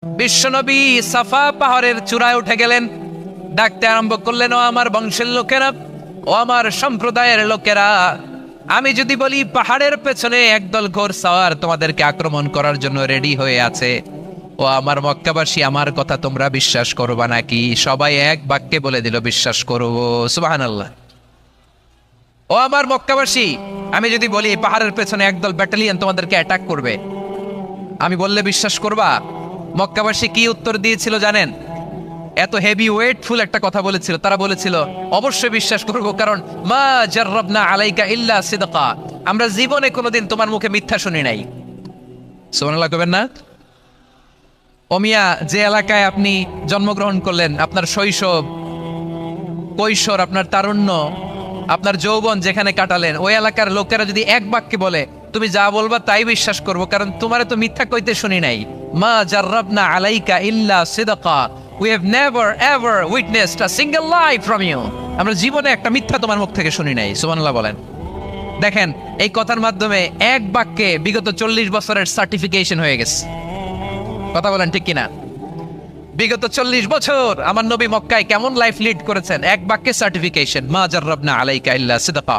বিশ্বনবী সাফা পাহাড়ের চূড়ায় উঠে গেলেন, ডাকতে আরম্ভ করলেন, ও আমার বংশের লোকেরা, ও আমার সম্প্রদায়ের লোকেরা, আমি যদি বলি পাহাড়ের পেছনে একদল ঘোড়সাওয়ার তোমাদেরকে আক্রমণ করার জন্য রেডি হয়ে আছে, ও আমার মক্কাবাসী, আমার কথা তোমরা বিশ্বাস করবা নাকি? সবাই এক বাক্যে বলে দিল, বিশ্বাস করব। সুবহানাল্লাহ। ও আমার মক্কাবাসী, আমি যদি বলি পাহাড়ের পেছনে একদল ব্যাটালিয়ন তোমাদেরকে অ্যাটাক করবে, আমি বললে বিশ্বাস করবা? মক্কাবাসী কি উত্তর দিয়েছিল জানেন? এত হেভি ওয়েটফুল একটা কথা বলেছিল। তারা বলেছিল, অবশ্যই বিশ্বাস করব, কারণ মা জাররাবনা আলাইকা ইল্লা সিদকা, আমরা জীবনে কোনোদিন তোমার মুখে মিথ্যা শুনি নাই। সুবহানাল্লাহ কইবেন না? ওমিয়া, যে এলাকায় আপনি জন্মগ্রহণ করলেন, আপনার শৈশব, কৈশোর, আপনার তারুণ্য, আপনার যৌবন যেখানে কাটালেন, ওই এলাকার লোকেরা যদি এক বাক্যে বলে তুমি যা বলবা তাই বিশ্বাস করব, কারণ তোমারে তো মিথ্যা কইতে শুনি নাই। মা জাররাবনা আলাইকা ইল্লা সিদকা, we have never ever witnessed a single lie from you, আমরা জীবনে একটা মিথ্যা তোমার মুখ থেকে শুনি নাই। সুবহানাল্লাহ বলেন। দেখেন, এই কথার মাধ্যমে এক বাক্যে বিগত 40 বছরের সার্টিফিকেশন হয়ে গেছে। কথা বলেন ঠিক কিনা? বিগত 40 বছর আমার নবী মক্কায় কেমন লাইফ লিড করেছেন, এক বাক্যে সার্টিফিকেশন, মা জাররাবনা আলাইকা ইল্লা সিদকা।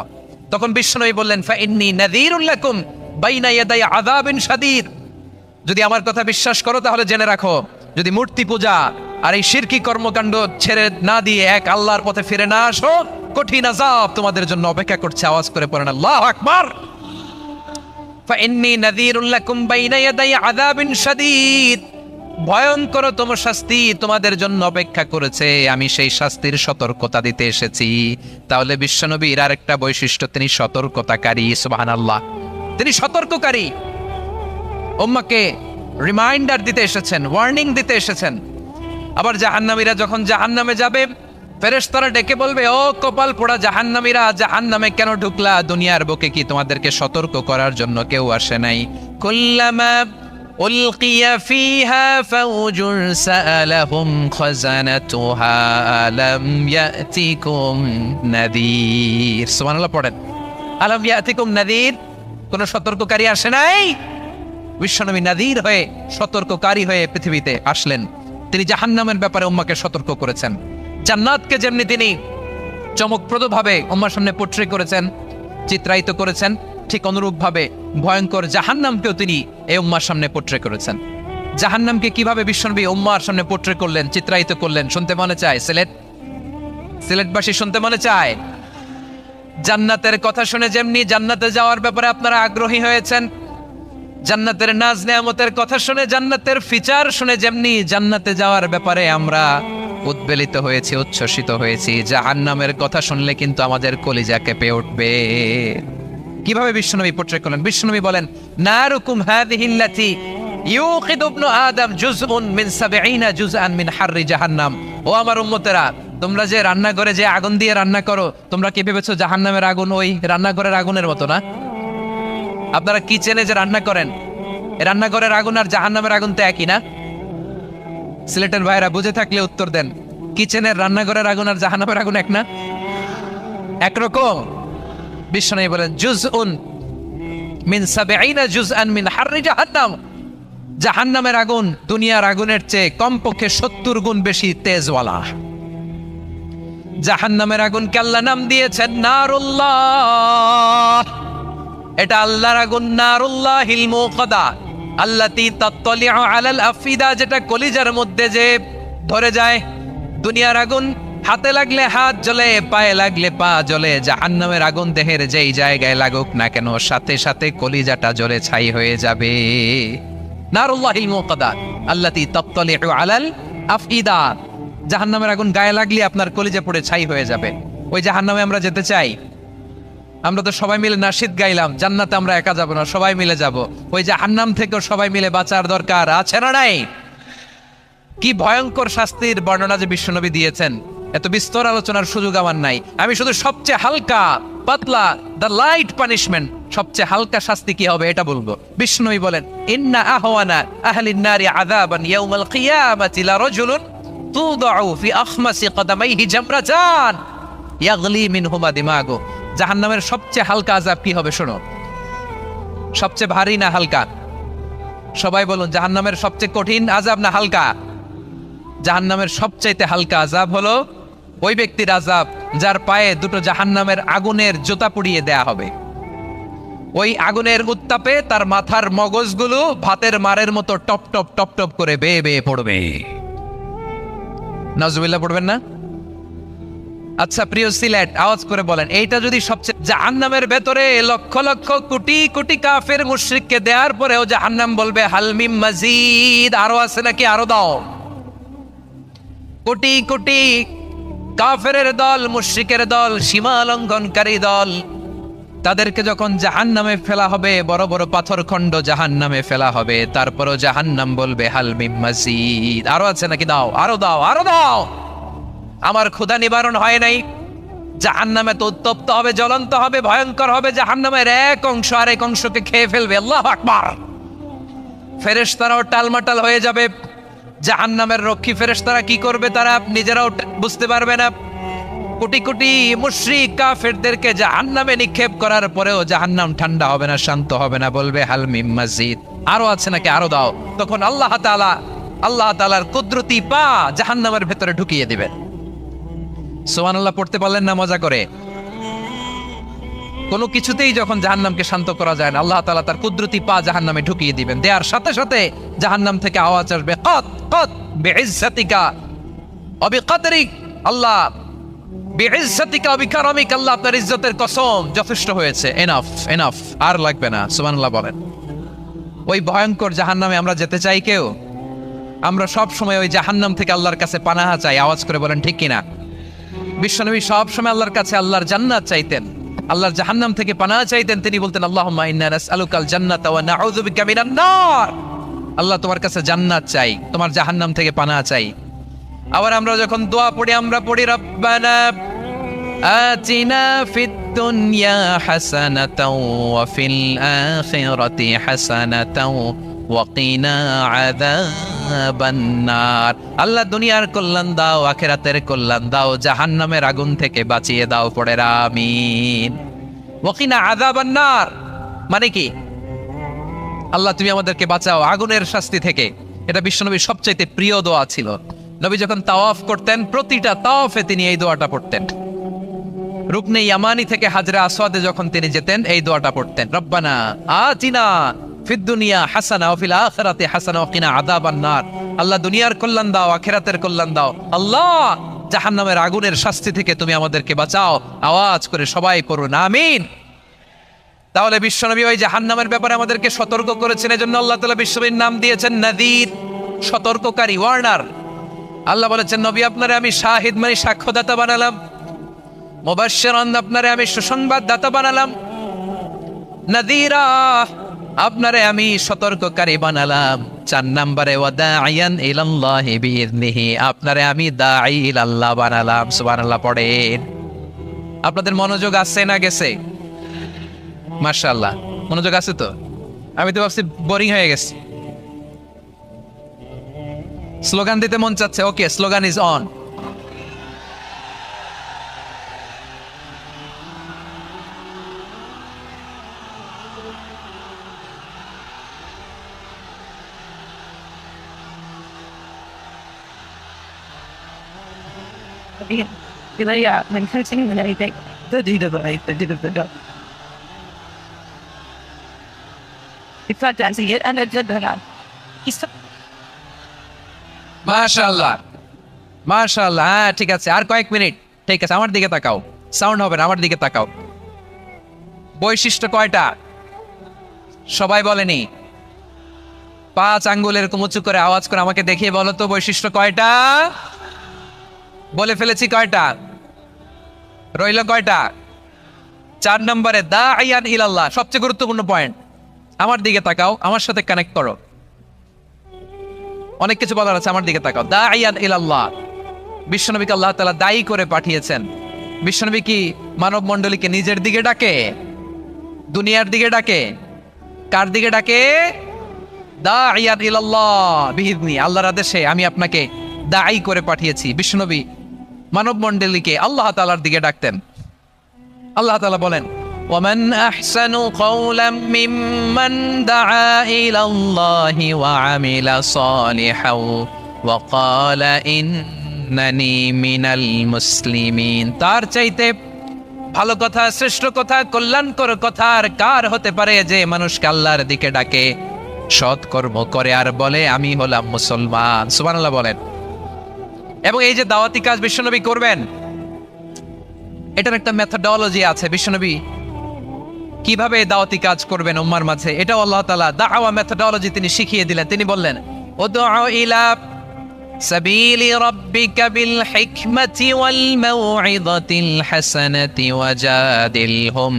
তখন বিশ্বনবী বললেন, ফাইন্নী নাযীরুল লাকুম বাইনা ইয়াদাই আযাবিন শাদীদ, যদি আমার কথা বিশ্বাস করো তাহলে জেনে রাখো, যদি মূর্তি পূজা আর এই শিরকি কর্মকাণ্ড ছেড়ে না দিয়ে এক আল্লাহর পথে ফিরে না আসো, কঠিন আযাব তোমাদের জন্য অপেক্ষা করছে। আওয়াজ করে পড়েন আল্লাহু আকবার। ফাইন্নী নাযীরুল লাকুম বাইনা ইয়াদাই আযাবিন শাদীদ, ভয়ঙ্কর তোমার শাস্তি তোমাদের জন্য অপেক্ষা করেছে, আমি সেই শাস্তির সতর্কতা দিতে এসেছি। তাহলে বিশ্বনবীর আরেকটা বৈশিষ্ট্য, তিনি সতর্কতাকারী। সুবহানাল্লাহ, তিনি সতর্ককারী। উম্মাহকে রিমাইন্ডার দিতে এসেছেন, ওয়ার্নিং দিতে এসেছেন। আবার জাহান্নামীরা যখন জাহান্নামে যাবে, ফেরেশতারা ডেকে বলবে, ও কপাল পোড়া জাহান্নামীরা, জাহান্নামে কেন ঢুকলা? দুনিয়ার বুকে কি তোমাদেরকে সতর্ক করার জন্য কেউ আসে নাই? কুল্লামা উলকিয়া ফিহা ফাউজুন সাআলাহুম খাযানাতুহা আলাম ইয়াতিকুম নাযীর। সুবহানাল্লাহ পড়েন, আলাম ইয়াতিকুম নাযীর, কোন সতর্ককারী আসে নাই? বিশ্বনবী নাযীর হয়ে, সতর্ককারী হয়ে পৃথিবীতে আসলেন। তিনি জাহান্নামের ব্যাপারে উম্মাহকে সতর্ক করেছেন। জান্নাতকে যেমনি তিনি চমকপ্রদভাবে উম্মাহর সামনে পোট্রে করেছেন, চিত্রায়িত করেছেন, ঠিক অনুরূপভাবে ভয়ঙ্কর জাহান্নামকেও তিনি এই উম্মাহর সামনে পোট্রে করেছেন। জাহান্নামকে কিভাবে বিশ্বনবী উম্মাহর সামনে পোট্রে করলেন, চিত্রায়িত করলেন, শুনতে মনে চায়? সিলেটবাসী শুনতে মনে চায়? জান্নাতের কথা শুনে যেমনি জান্নাতে যাওয়ার ব্যাপারে আপনারা আগ্রহী হয়েছেন, জান্নাতের নাজ নেয়ামতের কথা শুনে, জান্নাতের ফিচার শুনে যেমনি জান্নাতে যাওয়ার ব্যাপারে আমরা উদ্বেলিত হয়েছি, উচ্ছ্বসিত হয়েছি, জাহান্নামের কথা শুনলে কিন্তু আমাদের কলিজা কেঁপে উঠবে। কিভাবে বিশ্বনবী পোট্রে করলেন? বিশ্বনবী বলেন, নারুকুম হাযিহিল্লাতী ইউকিদু ইবনু আদম জুজউন মিন ৭০ জুজআন মিন হাররি জাহান্নাম। ও আমার উম্মতেরা, তোমরা যে রান্নাঘরে যে আগুন দিয়ে রান্না করো, তোমরা কি ভেবেছো জাহান্নামের আগুন ওই রান্নাঘরের আগুনের মতো না? আপনারা কিচেনে যে রান্না করেন, রান্নাঘরের আগুন আর জাহান্নামের আগুন তো একই না? সিলেটের ভাইরা বুঝে থাকলে উত্তর দেন, কিচেনের রান্নাঘরের আগুন আর জাহান্নামের আগুন এক না? একরকম? বিশ্বনবী বলেন, জুজউন মিন ৭০ জুজআন মিন হাররি জাহান্নাম, জাহান্নামের আগুন দুনিয়ার আগুনের চেয়ে কমপক্ষে ৭০ গুণ বেশি তেজওয়ালা। জাহান্নামের আগুনকে আল্লাহ নাম দিয়েছেন নারুল্লাহ। এটা আল্লাহর আগুন, নারুল্লাহিল মুকাদা আল্লাতী তাত্তালিউ আলাল আফিদা, যেটা কলিজার মধ্যে যে ধরে যায়। দুনিয়ার আগুন হাতে লাগলে হাত জ্বলে, পায়ে লাগলে পা জ্বলে, জাহান্নামের আগুন দেহের যেই জায়গায় লাগুক না কেন, সাথে সাথে কলিজাটা জ্বলে ছাই হয়ে যাবে। নারুল্লাহিল মুকাদা আল্লাতী তাত্তালিউ আলাল আফিদা, জাহান্নামের আগুন গায়ে লাগলে আপনার কলিজা পড়ে ছাই হয়ে যাবে। ওই জাহান্নামে আমরা যেতে চাই? আমরা তো সবাই মিলে নাশিদ গাইলাম, জান্নাতে আমরা একা যাব না, সবাই মিলে যাব। ওই জাহান্নাম থেকেও সবাই মিলে বাঁচার দরকার আছে না নাই? কি ভয়ঙ্কর শাস্তির বর্ণনা যে বিশ্বনবী দিয়েছেন, এত বিস্তর আলোচনার সুযোগ আমার নাই। আমি শুধু সবচেয়ে হালকা পাতলা, দ্য লাইট পানিশমেন্ট, সবচেয়ে হালকা শাস্তি কি হবে এটা বলবো। বিশ্বনবী বলেন, ইন্না আহওয়ানা আহলিন নারি আযাবান ইয়াউমাল কিয়ামাতি লারাজুলুন তুদাউ ফি আখমাসি কদামাইহি জামরাতান ইয়াগলি মিনহুমা দিমাগু। জাহান্নামের সবচেয়ে হালকা আযাব কি হবে শোনো, সবচেয়ে ভারী না হালকা? সবাই বলুন, জাহান্নামের সবচেয়ে কঠিন আযাব না হালকা? জাহান্নামের সবচাইতে হালকা আযাব হলো ওই ব্যক্তির আযাব যার পায়ে দুটো জাহান্নামের আগুনের জুতা পুড়িয়ে দেয়া হবে। ওই আগুনের উত্তাপে তার মাথার মগজগুলো ভাতের মারের মতো টপ টপ টপ টপ করে বেয়ে বেয়ে পড়বে। নাউজুবিল্লাহ পড়বেন না? আচ্ছা প্রিয় সিলেট, আওয়াজ করে বলেন, এইটা যদি সবচেয়ে জাহান্নামের ভেতরে লক্ষ লক্ষ কোটি কোটি কাফের মুশরিককে দেওয়ার পরেও জাহান্নাম বলবে হাল মিম মাজিদ, আরো আছে নাকি, আরো দাও। কোটি কোটি কাফেরের দল, মুশরিকের দল, সীমা লঙ্ঘনকারী দল, তাদেরকে যখন জাহান্নামে ফেলা হবে, বড় বড় পাথরখণ্ড জাহান্নামে ফেলা হবে, তারপরও জাহান্নাম বলবে হাল মিম মাজিদ, আরো আছে নাকি, দাও, আরো দাও, আরো দাও। আমার ক্ষুধা নিবারণ হয় নাই। জাহান্নামে তো উত্তপ্ত হবে, জ্বলন্ত হবে, ভয়ঙ্কর হবে। জাহান্নামের এক অংশ আরেক অংশকে খেয়ে ফেলবে। আল্লাহু আকবার। ফেরেশতারাও টালমাটাল হয়ে যাবে। জাহান্নামের রক্ষী ফেরেশতারা কি করবে তারা নিজেরাও বুঝতে পারবে না। কোটি কোটি মুশরিক কাফেরদেরকে জাহান্নামে নিক্ষেপ করার পরেও জাহান্নাম ঠান্ডা হবে না, শান্ত হবে না, বলবে হাল মিম মাজিদ, আরো আছে নাকি, আরো দাও। তখন আল্লাহ তাআলার কুদরতি পা জাহান্নামের ভেতরে ঢুকিয়ে দিবেন। সুবহানাল্লাহ পড়তে পারলেন না মজা করে? কোনো কিছুতেই যখন জাহান্নামকে শান্ত করা যায় না, আল্লাহ তাআলা তার কুদরতি পা জাহান্নামে ঢুকিয়ে দিবেন। দেওয়ার সাথে সাথে জাহান্নাম থেকে আওয়াজ আসবে, কত কত বিইজ্জাতিকা ওয়া বিকদরিক, আল্লাহ বিইজ্জাতিকা ওয়া বিকারামিক, আল্লাহ আপনার ইজ্জতের কসম, যথেষ্ট হয়েছে, এনাফ এনাফ, আর লাগবে না। সুবহানাল্লাহ বলেন। ওই ভয়ঙ্কর জাহান্নামে আমরা যেতে চাই কেউ? আমরা সব সময় ওই জাহান্নাম থেকে আল্লাহর কাছে পানাহা চাই। আওয়াজ করে বলেন ঠিক কিনা? বিশ্বনবী সব সময় আল্লাহর কাছে আল্লাহর জান্নাত চাইতেন, আল্লাহর জাহান্নাম থেকে পানাহা চাইতেন। তিনি বলতেন আল্লাহুম্মা ইন্না নাসআলুকাল জান্নাতা ওয়া নাউযু বিকা মিনান নার। আল্লাহ তোমার কাছে জান্নাত চাই, তোমার জাহান্নাম থেকে পানাহা চাই। আবার আমরা যখন দোয়া পড়ি, আমরা পড়ি রব্বানা আতিনা ফিদ দুনিয়া হাসানাতাও ওয়া ফিল আখিরাতি হাসানাতাও ওয়া কিনা আযাবান নার। আল্লাহ দুনিয়ার কল্যাণ দাও, আখিরাতের কল্যাণ দাও, জাহান্নামের আগুন থেকে বাঁচিয়ে দাও, পড়ে আমিন। ওয়া কিনা আযাবান নার মানে কি? আল্লাহ তুমি আমাদেরকে বাঁচাও আগুনের শাস্তি থেকে। এটা বিশ্বনবীর সবচাইতে প্রিয় দোয়া ছিল। নবী যখন তাওয়াফ করতেন, প্রতিটা তাওয়াফে তিনি এই দোয়াটা পড়তেন। রুকনে ইয়ামানি থেকে হাজরে আসওয়াদে যখন তিনি যেতেন, এই দোয়াটা পড়তেন, রব্বানা আতিনা ফিদ দুনিয়া হাসানা ওয়া ফিল আখিরাতি হাসানা ওয়া কিনা আযাবান নার। আল্লাহ দুনিয়ার কল্যাণ দাও, আখিরাতের কল্যাণ দাও। আল্লাহ জাহান্নামের আগুনের শাস্তি থেকে তুমি আমাদেরকে বাঁচাও। আওয়াজ করে সবাই পড়ুন আমিন। তাহলে বিশ্বনবী ওই জাহান্নামের ব্যাপারে আমাদেরকে সতর্ক করেছেন। এজন্য আল্লাহ তাআলা বিশ্বনবীর নাম দিয়েছেন নাযীর, সতর্ককারী, ওয়ার্নার। আল্লাহ বলেছেন নবী আপনারে আমি শাহিদ মানে সাক্ষ্যদাতা বানালাম, মুবাশশিরান আপনারে আমি সুসংবাদদাতা বানালাম, নাযীরা আপনারে আমি সতর্ককারী বানালাম। 4 নম্বরে ওয়া দাঈয়ান ইলাল্লাহি বিইذনিহি, আপনারে আমি দাঈ ইলাল্লাহ বানালাম। সুবহানাল্লাহ পড়েন। আপনাদের মনোযোগ আছে না গেছে? মাশাআল্লাহ মনোযোগ আছে তো? আমি তো ভাবছি বোরিং হয়ে গেছে। স্লোগান দিতে মন চাচ্ছে। ওকে, স্লোগান ইজ অন। মাশাআল্লাহ মাশাআল্লাহ। হ্যাঁ ঠিক আছে, আর কয়েক মিনিট। ঠিক আছে, আমার দিকে তাকাও, সাউন্ড হবে না, আমার দিকে তাকাও। বৈশিষ্ট্য কয়টা সবাই বলেনি? 5 আঙ্গুল এরকম উঁচু করে আওয়াজ করে আমাকে দেখিয়ে বলো তো বৈশিষ্ট্য কয়টা? বলে ফেলেছি কয়টা? রইল কয়টা? 4 নম্বরে দাঈয়ান ইলাল্লাহ, সবচেয়ে গুরুত্বপূর্ণ পয়েন্ট। আমার দিকে তাকাও, আমার সাথে কানেক্ট করো। অনেক কিছু বলার আছে, আমার দিকে তাকাও। দাঈয়ান ইলাল্লাহ, বিশ্বনবীকে আল্লাহ তাআলা দায়ী করে পাঠিয়েছেন। বিশ্বনবী কি মানব মণ্ডলীকে নিজের দিকে ডাকে? দুনিয়ার দিকে ডাকে? কার দিকে ডাকে? দাঈয়ান ইলাল্লাহ বিইذনি, আল্লাহর আদেশে আমি আপনাকে দায়ী করে পাঠিয়েছি। বিশ্বনবী মানব মণ্ডলীকে আল্লাহ তাআলার দিকে ডাকতেন। আল্লাহ তাআলা বলেন ومن أحسن قولا ممن دعا إلى الله وعمل صالحا وقال إنني من المسلمين। তার চাইতে ভালো কথা, শ্রেষ্ঠ কথা, কল্যাণকর কথা আর কার হতে পারে যে মানুষকে আল্লাহর দিকে ডাকে, সৎ কর্ম করে আর বলে আমি হলাম মুসলমান। সুবহানাল্লাহ বলেন। এবং এই যে দাওয়াতি কাজ বিশ্বনবী করবেন, এটার একটা মেথডোলজি আছে। বিশ্বনবী কিভাবে দাওয়াতি কাজ করবেন উম্মার মাঝে, এটাও আল্লাহ তাআলা দাওয়া মেথডোলজি তিনি শিখিয়ে দিলেন। তিনি বললেন উদউ ইলা সাবিলি রাব্বিকা বিল হিকমাতি ওয়াল মাউইযাতিল হাসানাতি ওয়াজাদিলহুম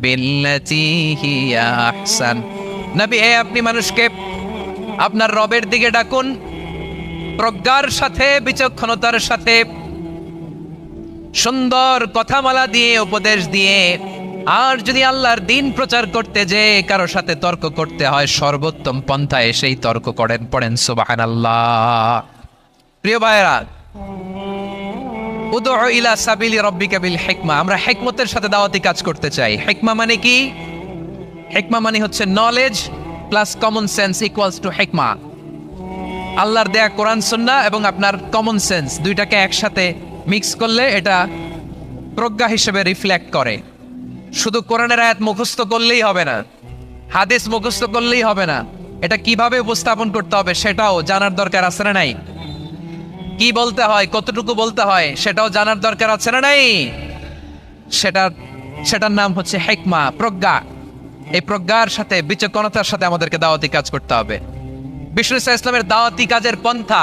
বিল্লাতী হিয়া আহসান। নবী, আপনি মানুষকে আপনার রবের দিকে ডাকুন প্রজ্ঞার সাথে, বিচক্ষণতার সাথে, সুন্দর কথামালা দিয়ে, উপদেশ দিয়ে। আর যদি আল্লাহর দ্বীন প্রচার করতে যে কারো সাথে তর্ক করতে হয়, সর্বোত্তম পন্থায় সেই তর্ক করেন। পড়েন সুবহানাল্লাহ। প্রিয় ভাইরা, উদউ ইলা সাবিলি রাব্বিকা বিল হিকমা, আমরা হিকমতের সাথে দাওয়াতি কাজ করতে চাই। হিকমা মানে কি? হিকমা মানে হচ্ছে knowledge plus common sense equals to হিকমা। আল্লাহর দেয়া কোরআন সুন্নাহ এবং আপনার কমন সেন্স দুইটাকে একসাথে মিক্স করলে এটা প্রজ্ঞা হিসেবে রিফ্লেক্ট করে। শুধু কোরআনের আয়াত মুখস্থ করলেই হবে না, হাদিস মুখস্থ করলেই হবে না, এটা কিভাবে উপস্থাপন করতে হবে সেটাও জানার দরকার আছে না নাই? কি বলতে হয়, কতটুকু বলতে হয় সেটাও জানার দরকার আছে না নাই? সেটার নাম হচ্ছে হিকমা, প্রজ্ঞা। এই প্রজ্ঞার সাথে, বিচক্ষণতার সাথে আমাদেরকে দাওয়াতি কাজ করতে হবে। বিষ্ণু ইসলামের দাওয়াতি কাজের পন্থা,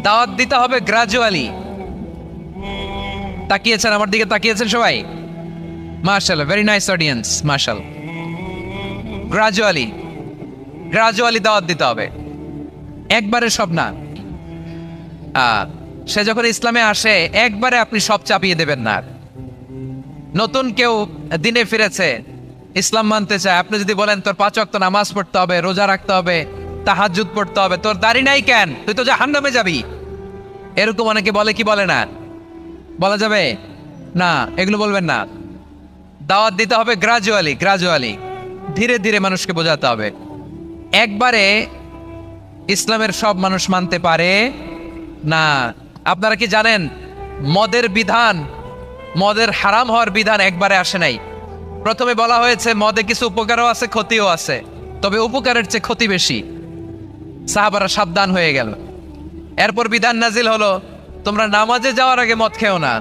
দাওয়াত দিতে হবে গ্রাজুয়ালি। তাকিয়েছেন আমার দিকে, তাকিয়েছেন সবাই? মাশাআল্লাহ, ভেরি নাইস অডিয়েন্স, মাশাআল্লাহ। গ্রাজুয়ালি দাওয়াত দিতে হবে, একবারে সব না। সে যখন ইসলামে আসে একবারে আপনি সব চাপিয়ে দেবেন না। নতুন কেউ দিনে ফিরেছে, ইসলাম মানতে চায়, আপনি যদি বলেন তোর 5 ওয়াক্ত নামাজ পড়তে হবে, রোজা রাখতে হবে, তাহাজ্জুদ পড়তে হবে, তোর দাড়ি নাই কেন, তুই তো জাহান্নামে যাবি, এরকম অনেকে বলে কি বলে না? বলা যাবে না, এগুলো বলবেন না। দাওয়াত দিতে হবে গ্রাজুয়ালি, ধীরে ধীরে মানুষকে বোঝাতে হবে। একবারে ইসলামের সব মানুষ মানতে পারে না। আপনারা কি জানেন মদের বিধান, মদের হারাম হওয়ার বিধান একবারে আসে নাই। প্রথমে বলা হয়েছে মদে কিছু উপকারও আছে, ক্ষতিও আছে, তবে উপকারের চেয়ে ক্ষতি বেশি। সাহাবারা সাবধান হয়ে গেল। এরপর বিধান নাজিল হলো তোমরা নামাজে যাওয়ার আগে মদ খেও না।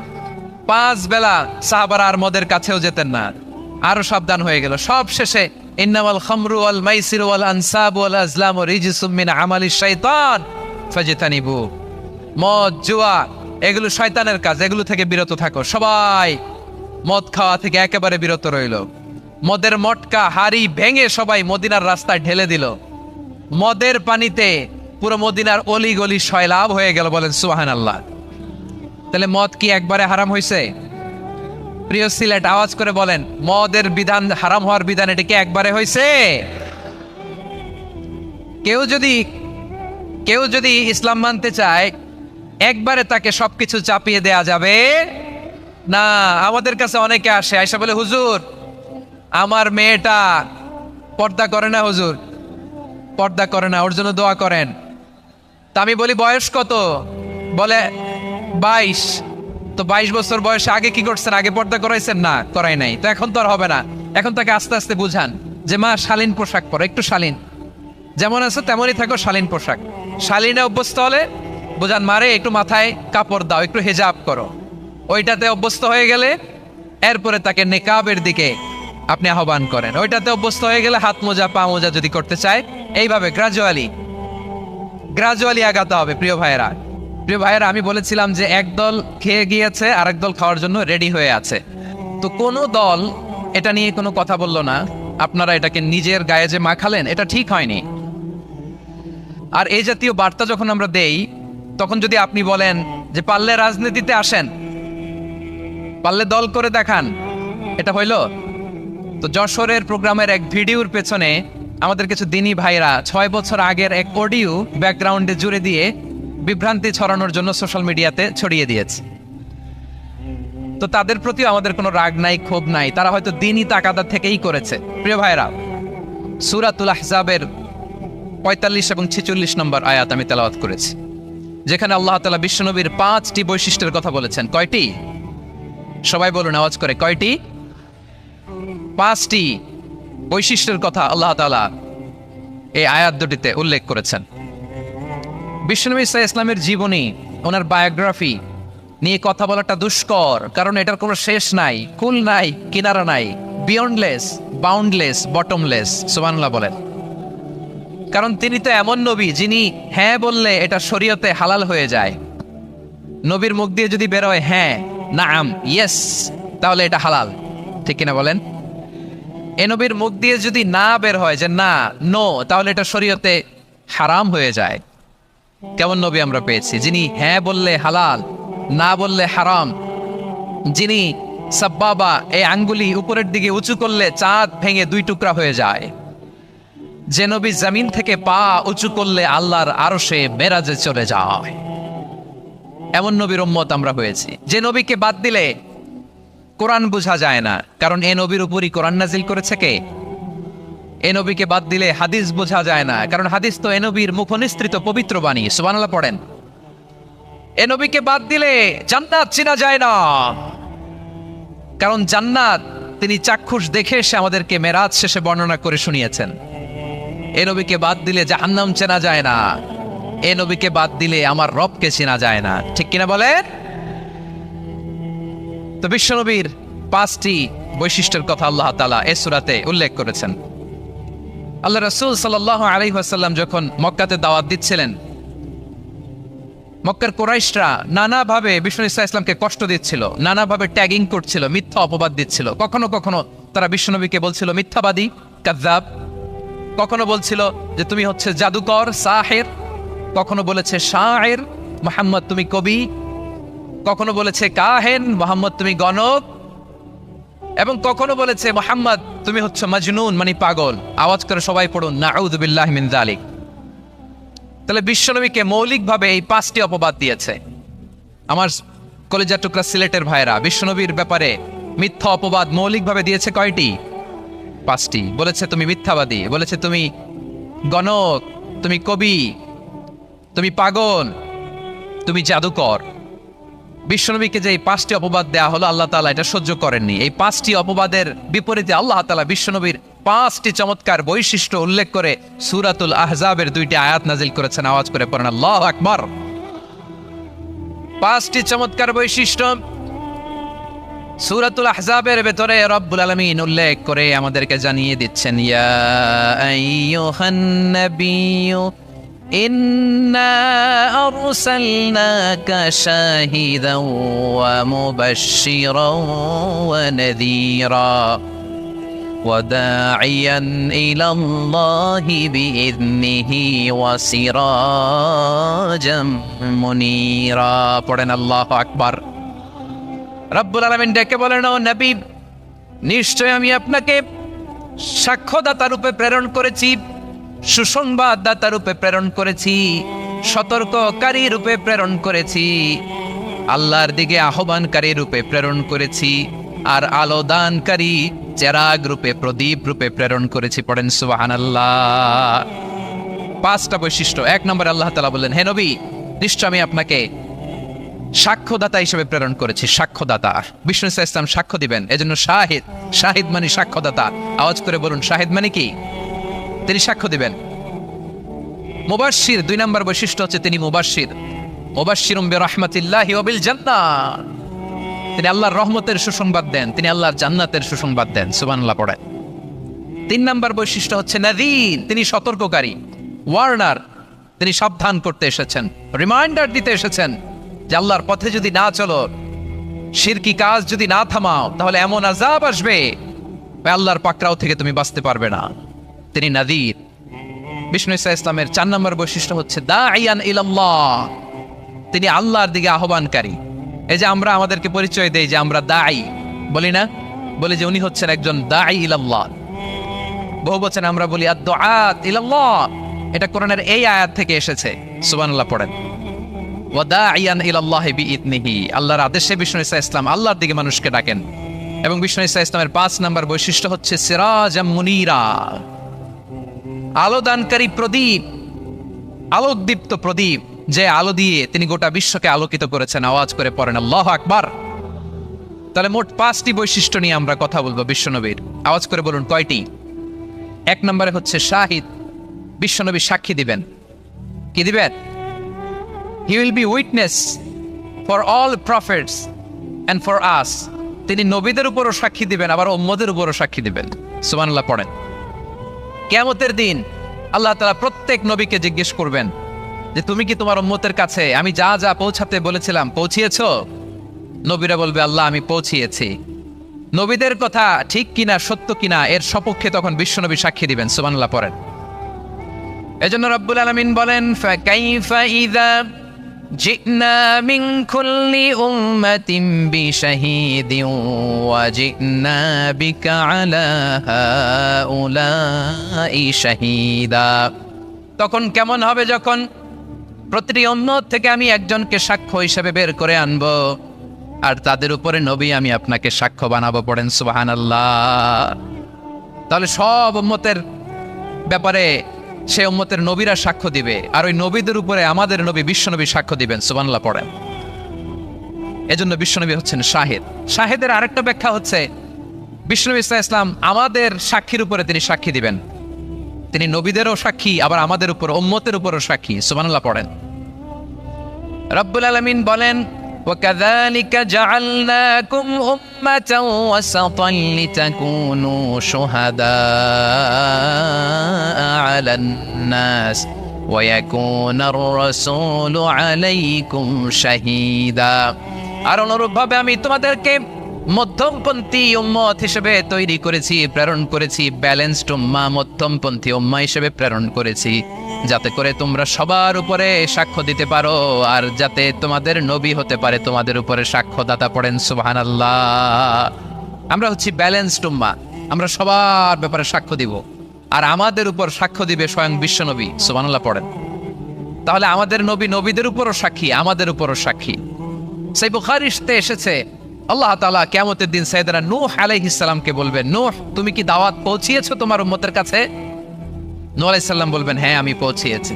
5 বেলা সাহাবারা আর মদের কাছেও যেতেন না, আরো সাবধান হয়ে গেল। সব শেষে ইন্নামাল খামরু ওয়াল মাইসিরু ওয়াল আনসাবু ওয়াল আজলামু রিজসুম মিন আমালিশ শাইতান ফাজতানিবু। মদ, জুয়া এগুলো শয়তানের কাজ, এগুলো থেকে বিরত থাকো। সবাই মদ খাওয়া থেকে একেবারে বিরত রইল। মদের মটকা হাড়ি ভেঙে সবাই মদিনার রাস্তায় ঢেলে দিল। মদের পানিতে পুরো মদিনার অলি গলি সয়লাভ হয়ে গেল। বলেন সুবহানাল্লাহ। তাহলে মদ কি একবারে হারাম হয়েছে? প্রিয় সিলেট, আওয়াজ করে বলেন, মদের বিধান, হারাম হওয়ার বিধান এটা কি একবারে হয়েছে? কেউ যদি ইসলাম মানতে চায় একবারে তাকে সবকিছু চাপিয়ে দেয়া যাবে না। আমাদের কাছে অনেকে আসে, আয়সা বলে হুজুর আমার মেয়েটা পর্দা করে না, হুজুর পর্দা করে না, ওর জন্য দোয়া করেন। তা আমি বলি বয়স কত? বলে 22। তো 22 বছর বয়সে আগে কি করছেন? আগে পর্দা করাইছেন? না, করাই নাই। তো এখন তো আর হবে না। এখন তাকে আস্তে আস্তে বুঝান যে মা শালীন পোশাক পরো, একটু শালীন, যেমন আছে তেমনই থাকো, শালীন পোশাক। শালীনে অভ্যস্ত হলে বুঝান মারে একটু মাথায় কাপড় দাও, একটু হেজাব করো। ওইটাতে অভ্যস্ত হয়ে গেলে এরপরে তাকে নেকাবের দিকে আপনি আহ্বান করেন। ওইটাতে অভ্যস্ত হয়ে গেলে হাত মোজা, পা মোজা যদি করতে চায়, এইভাবে গ্রাজুয়ালি আগাতে হবে। প্রিয় ভাইয়েরা, আমি বলেছিলাম যে একদল খেয়ে গিয়েছে, আরেক দল খাওয়ার জন্য রেডি হয়ে আছে। তো কোনো দল এটা নিয়ে কোনো কথা বললো না। আপনারা এটাকে নিজের গায়ে যে মাখালেন, এটা ঠিক হয়নি। আর এই জাতীয় বার্তা যখন আমরা দেই, তখন যদি আপনি বলেন যে পারলে রাজনীতিতে আসেন, পারলে দল করে দেখান, এটা হইল? তো যশোরের প্রোগ্রামের এক ভিডিওর পেছনে আমাদের কিছু দিনী ভাইরা 6 বছর আগের এক অডিও ব্যাকগ্রাউন্ডে জুড়ে দিয়ে বিভ্রান্তি ছড়ানোর জন্য সোশ্যাল মিডিয়াতে ছড়িয়ে দিয়েছে। তো তাদের প্রতিও আমাদের কোনো রাগ নাই, ক্ষোভ নাই, তারা হয়তো দিনই তাকাদা থেকেই করেছে। প্রিয় ভাইরা, সূরাতুল আহজাবের ৪৫ এবং ৪৬ নম্বর আয়াত আমি তেলাওয়াত করেছি, যেখানে আল্লাহ তাআলা বিশ্বনবীর ৫টি বৈশিষ্ট্যের কথা বলেছেন। কয়টি? সবাই বলুন আওয়াজ করে, কয়টি? ৫টি বৈশিষ্ট্যের কথা আল্লাহ তাআলা এই আয়াত দুটিতে উল্লেখ করেছেন। বিশ্বনবী সাল্লাল্লাহু আলাইহি ওয়াসাল্লামের জীবনী, ওনার বায়োগ্রাফি নিয়ে কথা বলাটা দুষ্কর, কারণ এটার কোনো শেষ নাই, কুল নাই, কিনারা নাই, বিয়ন্ডলেস, বাউন্ডলেস, বটমলেস। সুবহানাল্লাহ বলেন। কারণ তিনি তো এমন নবী যিনি হ্যাঁ বললে এটা শরীয়তে হালাল হয়ে যায়। নবীর মুখ দিয়ে যদি বের হয় হ্যাঁ, নাম, ইয়েস, তাহলে এটা হালাল, ঠিক কিনা বলেন? এ নবীর মুখ দিয়ে যদি না বের হয় যে না, নো, তাহলে এটা শরীয়তে হারাম হয়ে যায়। কেমন নবী আমরা পেয়েছি, যিনি হ্যাঁ বললে হালাল, না বললে হারাম, যিনি সাব্বাবা, এই আঙ্গুলি উপরের দিকে উঁচু করলে চাঁদ ভেঙে 2 টুকরা হয়ে যায়, যে নবী জমিন থেকে পা উঁচু করলে আল্লাহর আরশে মেরাজে চলে যায়। এমন নবীর উম্মত আমরা হয়েছি। যে নবীকে বাদ দিলে কোরআন বোঝা যায় না, কারণ এ নবীর উপরই কোরআন নাজিল করেছে কে? এ নবীকে বাদ দিলে হাদিস বোঝা যায় না, কারণ হাদিস তো এ নবীর মুখনিসৃত পবিত্র বাণী। সুবহানাল্লাহ পড়েন। এ নবীকে বাদ দিলে জান্নাত চেনা যায় না, কারণ জান্নাত তিনি চাক্ষুষ দেখে এসে আমাদেরকে মেরাজ শেষে বর্ণনা করে শুনিয়েছেন। এ নবীকে বাদ দিলে জাহান্নাম চেনা যায় না, এ নবীকে বাদ দিলে আমার রবকে চেনা যায় না, ঠিক কিনা বলেন? তো বিশ্বনবীর 5টি বৈশিষ্ট্যের কথা আল্লাহ তাআলা এই সূরাতে উল্লেখ করেছেন। আল্লাহ রাসূল সাল্লাল্লাহু আলাইহি ওয়াসাল্লাম যখন মক্কাতে দাওয়াত দিচ্ছিলেন, মক্কার কুরাইশরা নানাভাবে বিশ্বনবী সাল্লাল্লাহু আলাইহি ওয়াসাল্লামকে কষ্ট দিচ্ছিল, নানাভাবে ট্যাগিং করছিল, মিথ্যা অপবাদ দিচ্ছিল। কখনো কখনো তারা বিশ্বনবীকে বলছিল মিথ্যাবাদী, কাযযাব। কখনো বলছিল যে তুমি হচ্ছে জাদুকর, সাহির। কখনো বলেছে শায়ের, মুহাম্মদ তুমি কবি। কখনো বলেছে কাহেন, মুহাম্মদ তুমি গণক। এবং কখনো বলেছে মুহাম্মদ তুমি হচ্ছে মাজনুন, মানে পাগল। আওয়াজ করে সবাই পড়ুন, নাউযু বিল্লাহি মিন যালিক। তাহলে বিশ্বনবীকে মৌলিকভাবে এই 5টি অপবাদ দিয়েছে। আমার কলেজার টুকরা সিলেটের ভাইরা, বিশ্বনবীর ব্যাপারে মিথ্যা অপবাদ মৌলিকভাবে দিয়েছে কয়টি? 5টি। বলেছে তুমি মিথ্যাবাদী, বলেছে তুমি গণক, তুমি কবি, তুমি পাগল, তুমি জাদুকর। বিশ্বনবীকে যে এই 5টি অপবাদ দেয়া হলো, আল্লাহ তাআলা এটা সহ্য করেননি। এই 5টি অপবাদের বিপরীতে আল্লাহ তাআলা বিশ্বনবীর 5টি চমৎকার বৈশিষ্ট্য উল্লেখ করে সূরাতুল আহজাবের 2টি আয়াত নাজিল করেছেন। আওয়াজ করে পড়েন আল্লাহু আকবার। 5টি চমৎকার বৈশিষ্ট্য সূরাতুল আহজাবের ভেতরে রব্বুল আলামিন উল্লেখ করে আমাদেরকে জানিয়ে দিচ্ছেন, ইয়া আইয়ুহান নাবিয়্যু ইন্না আরসালনাকা শাহিদান ওয়া মুবাশশিরান ওয়া নাযীরা ওয়া দাঈয়ান ইলাল্লাহি বিইذনিহি ওয়া সিরাজাম মুনীরা। পড়েন আল্লাহু আকবার। রব্বুল আলামিন ডেকে বলেন, ও নবী, নিশ্চয় আমি আপনাকে সাক্ষ্যদাতা রূপে প্রেরণ করেছি, সুসংবাদদাতা রূপে প্রেরণ করেছি, সতর্ককারী রূপে প্রেরণ করেছি, আল্লাহর দিকে আহ্বানকারী রূপে প্রেরণ করেছি, আর আলো দানকারী চেরাগ রূপে, প্রদীপ রূপে প্রেরণ করেছি। পড়েন সুবহানাল্লাহ। 5টা বৈশিষ্ট্য। 1 নম্বরে আল্লাহ তাআলা বললেন, হে নবী, নিশ্চয় আমি আপনাকে সাক্ষ্যদাতা হিসেবে প্রেরণ করেছি। সাক্ষ্যদাতা, বিষ্ণু ইসলাম সাক্ষ্য দিবেন, এজন্য শাহিদ। শাহিদ মানে সাক্ষ্যদাতা। আওয়াজ করে বলুন, শাহিদ মানে কি? তিনি সাক্ষ্য দিবেন। মুবাশশির, 2 নম্বর বৈশিষ্ট্য হচ্ছে তিনি মুবাশশির। মুবাশশিরুম বিরাহমাতিল্লাহি ওয়া বিল জান্নাহ। তিনি আল্লাহর রহমতের সুসংবাদ দেন, তিনি আল্লাহর জান্নাতের সুসংবাদ দেন। সুবহানাল্লাহ পড়েন। 3 নম্বর বৈশিষ্ট্য হচ্ছে নাযীর, তিনি সতর্ককারী, ওয়ার্নার। তিনি সাবধান করতে এসেছেন, রিমাইন্ডার দিতে এসেছেন যে আল্লাহর পথে যদি না চলো, শিরকি কাজ যদি না থামাও, তাহলে এমন আযাব আসবে আল্লাহর পাকড়াও থেকে তুমি বাঁচতে পারবে না। তিনি নাযীর। বিষ্ণু ঈসা ইসলামের 4 নম্বর বৈশিষ্ট্য হচ্ছে দাঈয়ান ইলাল্লাহ, তিনি আল্লাহর দিকে আহ্বানকারী। এই যে আমরা আমাদেরকে পরিচয় দেই যে আমরা দাঈ, বলি না? বলি যে উনি হচ্ছেন একজন দাঈ ইলাল্লাহ। বহু বচনে আমরা বলি আদ-দুআত ইলাল্লাহ। এটা কোরআনের এই আয়াত থেকে এসেছে। সুবহানাল্লাহ পড়েন। ওয়া দাঈয়ান ইলাল্লাহি বিইذনিহি, আল্লাহর আদেশে বিষ্ণু ঈসা ইসলাম আল্লাহর দিকে মানুষকে ডাকেন। এবং বিষ্ণু ঈসা ইসলামের 5 নাম্বার বৈশিষ্ট্য হচ্ছে সিরাজাম মুনীরা, আলোদানকারী প্রদীপ, আলোকদীপ্ত প্রদীপ, যে আলো দিয়ে তিনি গোটা বিশ্বকে আলোকিত করেছেন। আওয়াজ করে পড়েন আল্লাহু আকবার। তাহলে মোট 5টি বৈশিষ্ট্য নিয়ে আমরা কথা বলবো বিশ্বনবীর। আওয়াজ করে বলুন কয়টি? 1 নম্বরে হচ্ছে শাহিদ, বিশ্বনবী সাক্ষী দিবেন। কি দিবেন? He will be witness for all prophets and for us. তিনি নবীদের উপরও সাক্ষী দিবেন, আবার উম্মতের উপরও সাক্ষী দিবেন। সুবহানাল্লাহ পড়েন। কিয়ামতের দিন আল্লাহ তাআলা প্রত্যেক নবীকে জিজ্ঞেস করবেন যে তুমি কি তোমার উম্মতের কাছে আমি যা যা পৌঁছাতে বলেছিলাম পৌঁছিয়েছো? নবীরা বলবে আল্লাহ আমি পৌঁছিয়েছি। নবীদের কথা ঠিক কিনা, সত্য কিনা, এর সপক্ষে তখন বিশ্বনবী সাক্ষী দিবেন। সুবহানাল্লাহ পড়েন। এজন্য রব্বুল আলামিন বলেন ফাকাইফা ইযা জিনা মিন কুল্লি উম্মাতিন বিশাহিদিন ওয়া জিনা বিকা আলা হাউলাই শাহীদা। তখন কেমন হবে যখন প্রতিটি উম্মত থেকে আমি একজনকে সাক্ষ্য হিসেবে বের করে আনবো, আর তাদের উপরে নবী আমি আপনাকে সাক্ষ্য বানাবো। পড়েন সুবহানাল্লাহ। তাহলে সব উম্মতের ব্যাপারে সে উম্মতের নবীরা সাক্ষ্য দিবে, আর ওই নবীদের উপরে আমাদের নবী বিশ্বনবী সাক্ষ্য দিবেন। সুবহানাল্লাহ পড়েন। এজন্য বিশ্বনবী হচ্ছেন শাহিদ। শাহিদের আরেকটা ব্যাখ্যা হচ্ছে বিশ্বনবী সাল্লাল্লাহু আলাইহি ওয়াসাল্লাম আমাদের সাক্ষীর উপরে তিনি সাক্ষী দিবেন। তিনি নবীদেরও সাক্ষী, আবার আমাদের উপর উম্মতের উপরও সাক্ষী। সুবহানাল্লাহ পড়েন। রব্বুল আলামিন বলেন وَكَذَلِكَ جَعَلْنَاكُمْ أُمَّةً وَسَطًا لِتَكُونُوا شُهَدَاءَ عَلَى النَّاسِ وَيَكُونَ الرَّسُولُ عَلَيْكُمْ شَهِيدًا। আর অনুরূপভাবে আমি তোমাদেরকে মধ্যমপন্থী উম্মত হিসেবে তৈরি করেছি, প্রেরণ করেছি। ব্যালেন্সড উম্মাহ, মধ্যমপন্থী উম্মাহ হিসেবে প্রেরণ করেছি, যাতে করে তোমরা সবার উপরে সাক্ষ্য দিতে পারো, আর যাতে তোমাদের নবী হতে পারে তোমাদের উপরে সাক্ষ্যদাতা। পড়েন সুবহানাল্লাহ। আমরা হচ্ছি ব্যালেন্সড উম্মাহ, আমরা সবার ব্যাপারে সাক্ষ্য দিব, আর আমাদের উপর সাক্ষ্য দিবে স্বয়ং বিশ্বনবী। সুবহানাল্লাহ পড়েন। তাহলে আমাদের নবী নবীদের উপরও সাক্ষী, আমাদের উপরও সাক্ষী। সেই বুখারীতে এসেছে আল্লাহ তাআলা কিয়ামতের দিন সাইয়েদনা নূহ আলাইহিস সালামকে বলবেন, নূহ তুমি কি দাওয়াত পৌঁছিয়েছো তোমার উম্মতের কাছে? নূহ আলাইহিস সালাম বলবেন হ্যাঁ আমি পৌঁছিয়েছি।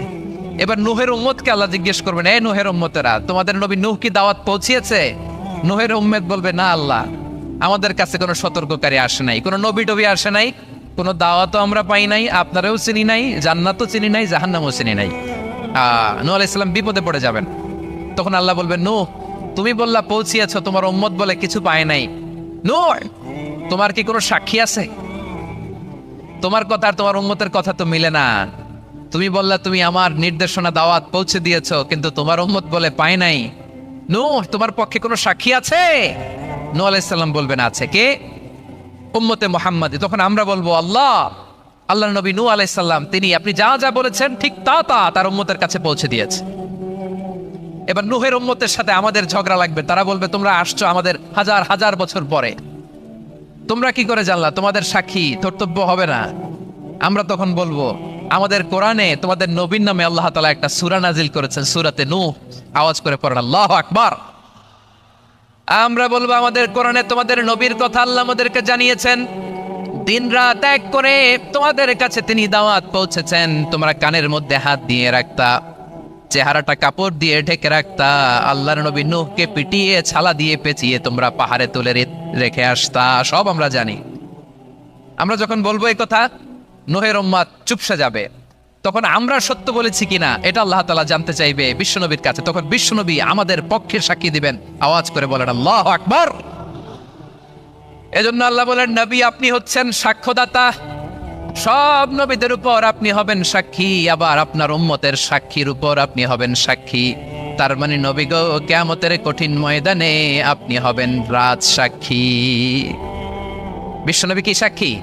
এবার নূহের উম্মতকে আল্লাহ জিজ্ঞেস করবেন, এই নূহের উম্মতেরা তোমাদের নবী নূহ কি দাওয়াত পৌঁছিয়েছে? নূহের উম্মত বলবে না আল্লাহ, আমাদের কাছে কোনো সতর্ককারী আসে নাই, কোনো নবী টবি আসে নাই, কোনো দাওয়াতও আমরা পাই নাই, আপনারাও চিনি নাই, জান্নাতও চিনি নাই, জাহান্নামও চিনি নাই। নূহ আলাইহিস সালাম বিপদে পড়ে যাবেন। তখন আল্লাহ বলবেন নূহ তুমি বললা পৌঁছিয়েছো, তোমার উম্মত বলে কিছু পায় নাই। নূহ তোমার কি কোনো সাক্ষী আছে? তোমার কথা আর তোমার উম্মতের কথা তো মিলে না। তুমি বললা তুমি আমার নির্দেশনা দাওয়াত পৌঁছে দিয়েছো, কিন্তু তোমার উম্মত বলে পায় নাই। নূহ তোমার পক্ষে কোনো সাক্ষী আছে? নূহ আলাইহিস সালাম বলবেন আছে। কে? উম্মতে মুহাম্মাদী। তখন আমরা বলবো আল্লাহ, আল্লাহর নবী নূহ আলাইহিস সালাম তিনি আপনি যা যা বলেছেন ঠিক তা তা তার উম্মতের কাছে পৌঁছে দিয়েছে। এবার নূহের উম্মতের সাথে আমাদের ঝগড়া লাগবে। তারা বলবে তোমরা আসছো আমাদের হাজার হাজার বছর পরে, তোমরা কি করে জানলা? তোমাদের সাক্ষী কর্তব্য হবে না। আমরা তখন বলবো আমাদের কোরআনে তোমাদের নবীর নামে আল্লাহ তাআলা একটা সূরা নাজিল করেছেন, সূরাতে নূহ। আওয়াজ করে পড়েন আল্লাহু আকবার। আমরা বলবো আমাদের কোরআনে তোমাদের নবীর কথা আল্লাহ আমাদেরকে জানিয়েছেন, দিন রাত এক করে তোমাদের কাছে তিনি দাওয়াত পৌঁছেছেন। তোমরা কানের মধ্যে হাত দিয়ে রাখতা, চেহারাটা কাপড় দিয়ে ঢেকে রাখতা, আল্লাহর নবী নূহকে পিটিয়ে ছালা দিয়ে পেঁচিয়ে তোমরা পাহাড়ে তুলে রেখে আসতা। সব আমরা জানি। আমরা যখন বলবো এই কথা, নূহের উম্মত চুপসে যাবে। তখন আমরা সত্য বলেছি কিনা এটা আল্লাহ তাআলা জানতে চাইবে বিশ্বনবীর কাছে। তখন বিশ্বনবী আমাদের পক্ষে সাক্ষী দিবেন। আওয়াজ করে বলেন আল্লাহু আকবার। এজন্য আল্লাহ বলেন নবী আপনি হচ্ছেন সাক্ষ্যদাতা, সব নবীদের উপর আপনি হবেন সাক্ষী, আবার আপনার উম্মতের সাক্ষীর উপর আপনি হবেন সাক্ষী। তার মানে নবী গো কিয়ামতের কঠিন ময়দানে আপনি হবেন রাজ সাক্ষী। বিশ্বনবী কি সাক্ষী?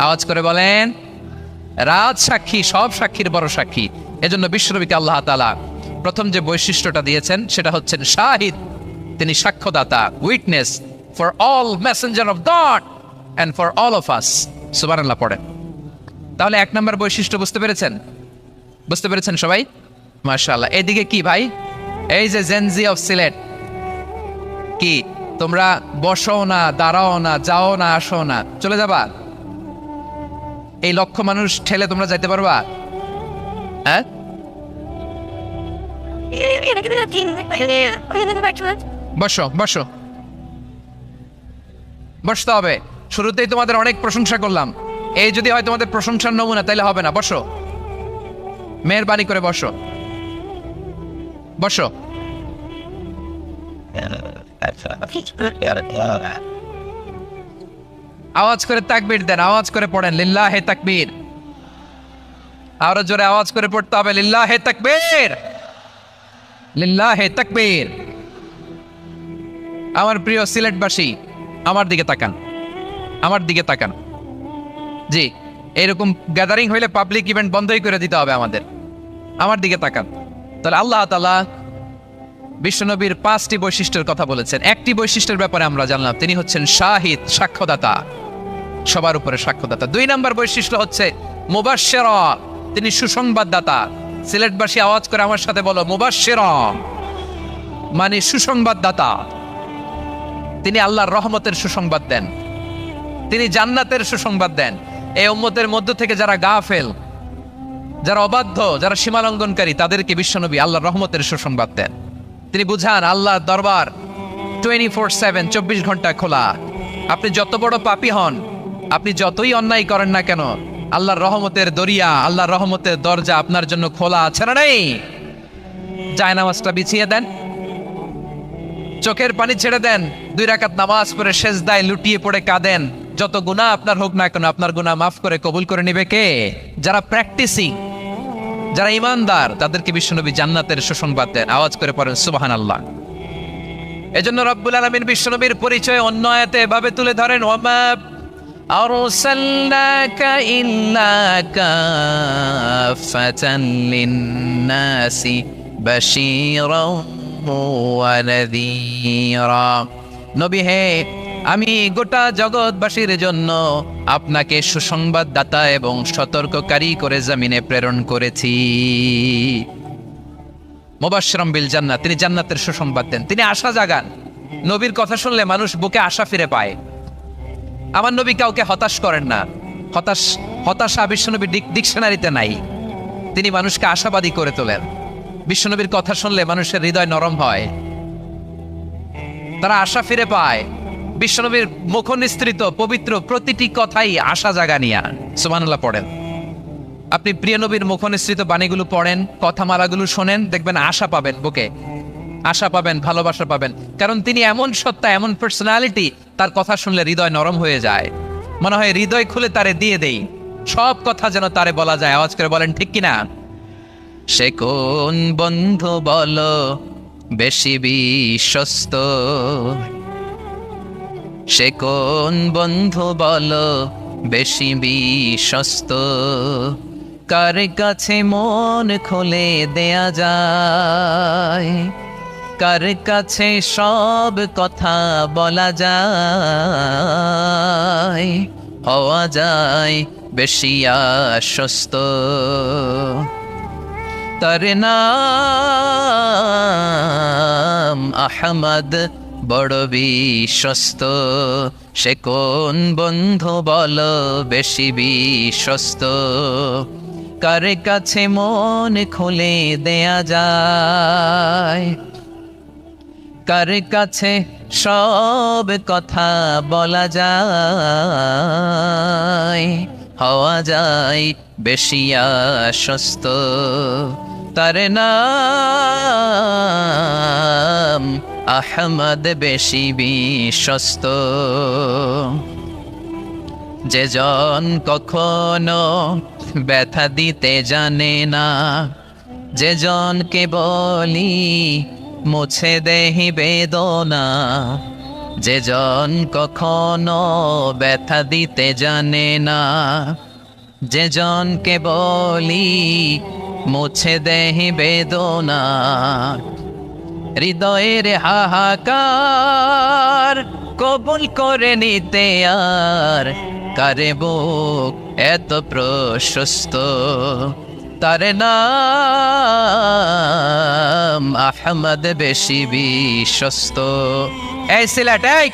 আওয়াজ করে বলেন রাজ সাক্ষী, সব সাক্ষীর বড় সাক্ষী। এজন্য বিশ্বনবীকে আল্লাহ তাআলা প্রথম যে বৈশিষ্ট্যটা দিয়েছেন সেটা হচ্ছেন শাহিদ। তিনি সাক্ষ্যদাতা, witness for all messenger of God and for all of us. সুবহানাল্লাহ পড়েন। তাহলে 1 নম্বর বৈশিষ্ট্য বুঝতে পেরেছেন? বুঝতে পেরেছেন সবাই? মাশাআল্লাহ। এদিকে কি ভাই? এই যে জেনজি অফ সিলেট, কি তোমরা বসো না, দাঁড়াও না, যাও না, আসো না, চলে যাবা? এই লক্ষ মানুষ ঠেলে তোমরা যাইতে পারবা? হ্যাঁ, বসো বসো, বসতে হবে। শুরুতেই তোমাদের অনেক প্রশংসা করলাম, এই যদি হয় তোমাদের প্রশংসার নমুনা, তাইলে হবে না। বসো, মেহেরবানি করে বসো, বসো। আওয়াজ করে তাকবীর দেন, আওয়াজ করে পড়েন লিল্লাহে তাকবীর। আরো জোরে আওয়াজ করে পড়তে হবে লিল্লাহে তাকবীর, লিল্লাহে তাকবীর। আমার প্রিয় সিলেটবাসী, আমার দিকে তাকান, আমার দিকে তাকান। জি, এরকম গ্যাদারিং হইলে পাবলিক ইভেন্ট বন্ধই করে দিতে হবে আমাদের। আমার দিকে তাকান। তাহলে আল্লাহ তাআলা বিশ্বনবীর 5টি বৈশিষ্ট্যের কথা বলেছেন। একটি বৈশিষ্ট্যের ব্যাপারে আমরা জানলাম, তিনি হচ্ছেন শাহিদ, সাক্ষ্যদাতা, সবার উপরে সাক্ষ্যদাতা। 2 নম্বর বৈশিষ্ট্য হচ্ছে মুবাশশিরা, তিনি সুসংবাদদাতা। সিলেটবাসী আওয়াজ করে আমার সাথে বলো, মুবাশশিরা মানে সুসংবাদদাতা। তিনি আল্লাহর রহমতের সুসংবাদ দেন, তিনি জান্নাতের সুসংবাদ দেন। এই উম্মতের মধ্য থেকে যারা গাফেল, যারা অবাধ্য, যারা সীমালঙ্ঘনকারী, তাদেরকে বিশ্বনবী আল্লাহর রহমতের সুসংবাদ দেন। তিনি বুঝান আল্লাহর দরবার 24/7, 24 ঘন্টা খোলা। আপনি যত বড় পাপী হন, আপনি যতই অন্যায় করেন না কেন, আল্লাহর রহমতের দরিয়া, আল্লাহর রহমতের দরজা আপনার জন্য খোলা আছে না নেই? জায়নামাজটা বিছিয়ে দেন, চোখের পানি ছেড়ে দেন, 2 রাকাত নামাজ পড়ে সেজদায় লুটিয়ে পড়ে কাঁদেন। যত গুনাহ আপনার হোক না কেন, আপনার গুনাহ মাফ করে কবুল করে নেবে কে? যারা প্র্যাকটিসিং, যারা ইমানদার, তাদেরকে বিশ্বনবী জান্নাতের সুসংবাদ দেন। আওয়াজ করে পড়েন সুবহানাল্লাহ। এজন্য রব্বুল আলামিন বিশ্বনবীর পরিচয় অন্য আয়াতে এভাবে তুলে ধরেন, ওয়ামা আরসালনাকা ইল্লা কাফাতান লিন-নাসি বাশীরাও ওয়া নাযীরা। নবী হে, আমি গোটা জগৎবাসীর জন্য আপনাকে সুসংবাদদাতা এবং সতর্ককারী করে জমিনে প্রেরণ করেছি। মুবাশশিরাম বিল জান্নাত, তিনি জান্নাতের সুসংবাদ দেন, তিনি আশা জাগান। নবীর কথা শুনলে মানুষ বুকে আশা ফিরে পায়। আমার নবী কাউকে হতাশ করেন না। হতাশা বিশ্বনবীর ডিকশনারিতে নাই। তিনি মানুষকে আশাবাদী করে তোলেন। বিশ্বনবীর কথা শুনলে মানুষের হৃদয় নরম হয়, তারা আশা ফিরে পায়। বিশ্বনবীর মুখ নিঃসৃত পবিত্র প্রতিটি কথাই আশা জাগানিয়া। সুবহানাল্লাহ পড়েন। আপনি প্রিয় নবীর মুখ নিঃসৃত বাণীগুলো পড়েন, কথামালাগুলো শোনেন, দেখবেন আশা পাবেন, বুকে আশা পাবেন, ভালোবাসা পাবেন। কারণ তিনি এমন সত্তা, এমন পার্সোনালিটি, তার কথা শুনলে হৃদয় নরম হয়ে যায়। মনে হয় হৃদয় খুলে তারে দিয়ে দেই, সব কথা যেন তারে বলা যায়। আওয়াজ করে বলেন ঠিক কিনা? সে কোন বন্ধু বলো বেশি বিশ্বস্ত, সে কোন বন্ধু বলো বেশি বিশ্বস্ত, কার কাছে মন খুলে দেয়া যায়, কার কাছে সব কথা বলা যায়, হওয়া যায় বেশি আশ্বস্ত। তার নাম আহমদ, বড় বিশ্বস্ত। সে কোন বন্ধু বলো বেশি বিশ্বস্ত, কার কাছে মন খুলে দেয়া যায়, কার কাছে সব কথা বলা যায়, হওয়া যায় বেশি আশ্বস্ত। তার নাম আহমদ, বেশি বিশ্বস্ত। যে জন কখনো ব্যথা দিতে জানে না, যে জনকে বলি মুছে দেহি বেদনা, যে জন কখনো ব্যথা দিতে জানে না, যে জনকে বলি মুছে দেহি বেদনা, হৃদয়ের হাহাকার কবুল করে নিতে আর কারে বুক এত প্রশস্ত। তার নাম আহমদ বেশি বিশ্বস্ত। এই সিলেট, এই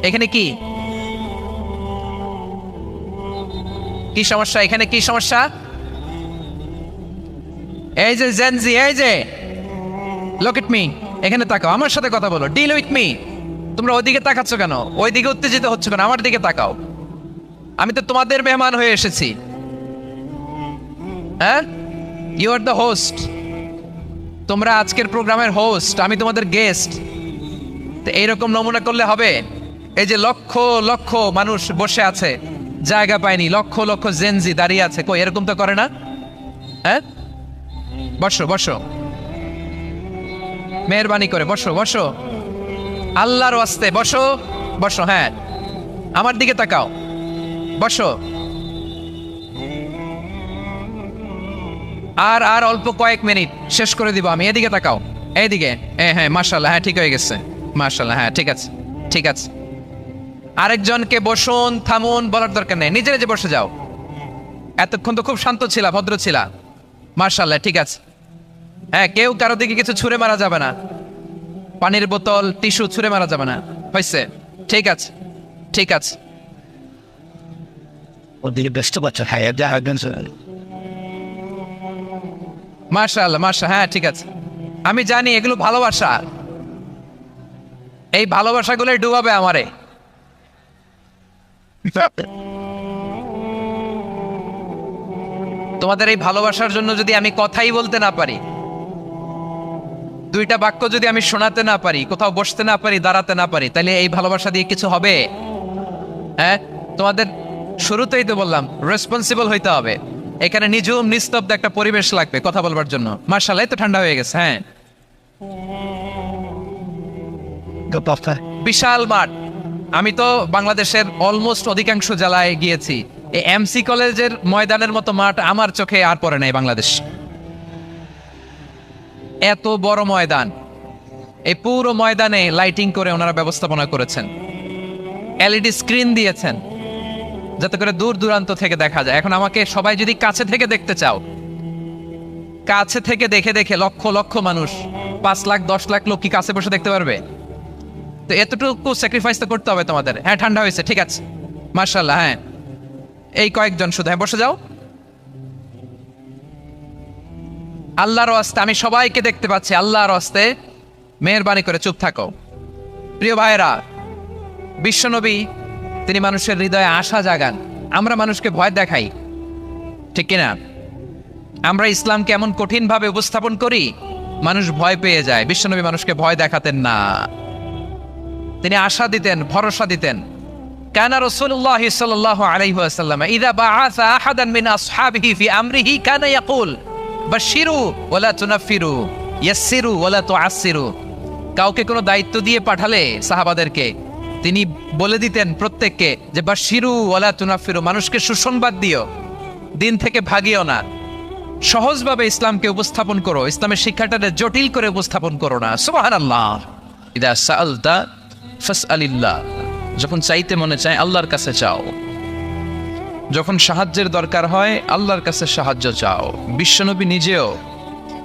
এখানে কি কি সমস্যা? এখানে কি সমস্যা? এই যে জেনজি, এই যে লুক এট মি, এখানে তাকাও, আমার সাথে কথা বলো, ডিল উইথ মি। তোমরা ওইদিকে তাকাচ্ছ কেন? ওইদিকে উত্তেজিত হচ্ছ কেন? আমার দিকে তাকাও। আমি তো তোমাদের মেহমান হয়ে এসেছি। হ্যাঁ, ইউ আর দ্য হোস্ট। তোমরা আজকের প্রোগ্রামের হোস্ট, আমি তোমাদের গেস্ট। তো এইরকম নমুনা করলে হবে? এই যে লক্ষ লক্ষ মানুষ বসে আছে, জায়গা পায়নি, লক্ষ লক্ষ জেনজি দাঁড়িয়ে আছে, কই এরকম তো করে না? হ্যাঁ, বসো বসো, মেহরবানি করে বসো বসো, আল্লাহর ওয়াস্তে বসো বসো। হ্যাঁ, আমার দিকে তাকাও, বসো। আর আর অল্প কয়েক মিনিট, শেষ করে দিব আমি। এদিকে তাকাও, এইদিকে। হ্যাঁ, মাশাআল্লাহ, হ্যাঁ ঠিক হয়ে গেছে, মাশাআল্লাহ, হ্যাঁ ঠিক আছে, ঠিক আছে। আরেকজনকে বসুন, থামুন বলার দরকার নেই, নিজে নিজে বসে যাও। এতক্ষণ তো খুব শান্ত ছিলা, ভদ্র ছিলা, মাশাআল্লাহ, ঠিক আছে। হ্যাঁ, কেউ কারো দিকে কিছু ছুঁড়ে মারা যাবে না, পানির বোতল, টিস্যু ছুঁড়ে মারা যাবে না, হয়েছে? ঠিক আছে, ঠিক আছে। ওদিকে ব্যস্ত বাচ্চা, হ্যাঁ মাশাআল্লাহ, মাশাআল্লাহ, হ্যাঁ ঠিক আছে। আমি জানি এগুলো ভালোবাসা, এই ভালোবাসাগুলোই ডুবাবে আমারে। তোমাদের এই ভালোবাসার জন্য যদি আমি কথাই বলতে না পারি, দুইটা বাক্য যদি আমি শোনাতে না পারি, কোথাও বসতে না পারি, দাঁড়াতে না পারি, তাহলে এই ভালোবাসা দিয়ে কিছু হবে? হ্যাঁ, তোমাদের শুরুতেই তো বললাম রেসপন্সিবল হইতে হবে। এখানে নিঝুম নিস্তব্ধ একটা পরিবেশ লাগবে কথা বলবার জন্য। মাশাআল্লাহ, তো ঠান্ডা হয়ে গেছে। হ্যাঁ, বিশাল মাঠ। আমি তো বাংলাদেশের অলমোস্ট অধিকাংশ জেলায় গিয়েছি, এই এমসি কলেজের ময়দানের মতো মাঠ আমার চোখে আর পড়ে নাই বাংলাদেশ। এত বড় ময়দান, এই পুরো ময়দানে লাইটিং করে ওনারা ব্যবস্থাপনা করেছেন, এলইডি স্ক্রিন দিয়েছেন যাতে করে দূর দূরান্ত থেকে দেখা যায়। এখন আমাকে সবাই যদি কাছে থেকে দেখতে চাও, কাছে থেকে দেখে দেখে লক্ষ লক্ষ মানুষ, 5 লাখ 10 লাখ লোক কি কাছে বসে দেখতে পারবে? তো এতটুকু স্যাক্রিফাইস তো করতে হবে তোমাদের। হ্যাঁ, ঠান্ডা হয়েছে, ঠিক আছে, মাশাআল্লাহ। হ্যাঁ, এই কয়েকজন শুধু, হ্যাঁ বসে যাও। আল্লাহর ওয়াস্তে, আমি সবাইকে দেখতে পাচ্ছি, আল্লাহর ওয়াস্তে মেহেরবানি করে চুপ থাকো। প্রিয় ভাইয়েরা, বিশ্বনবী তিনি মানুষের হৃদয়ে আশা জাগান। আমরা মানুষকে ভয় দেখাই, ঠিক কিনা? আমরা ইসলামকে এমন কঠিন ভাবে উপস্থাপন করি, মানুষ ভয় পেয়ে যায়। বিশ্বনবী মানুষকে ভয় দেখাতেন না, তিনি আশা দিতেন, ভরসা দিতেন। কানা রাসূলুল্লাহ সাল্লাল্লাহু আলাইহি ওয়াসাল্লাম ইযা বাআসা আহাদান মিন আসহাবিহি ফি আমরিহি কানা ইয়াকুল বাশশিরু ওয়ালা তুনাফিরু ইয়াসসিরু ওয়ালা তুআসসিরু। কাউকে কোনো দায়িত্ব দিয়ে পাঠালে সাহাবাদেরকে তিনি বলে দিতেন প্রত্যেককে যে বাশশিরু ওয়ালা তুনাফিরু, মানুষকে সুসংবাদ দিও, দিন থেকে ভাগিও না, সহজভাবে ইসলামকে উপস্থাপন করো, ইসলামের শিক্ষাটাকে জটিল করে উপস্থাপন করো না। সুবহানাল্লাহ। ইদা সাআলতা ফাসআলিল্লাহ, যখন চাইতে মনে চায় আল্লাহর কাছে চাও, যখন সাহায্যের দরকার হয় আল্লাহর কাছে সাহায্য চাও। বিশ্বনবী নিজেও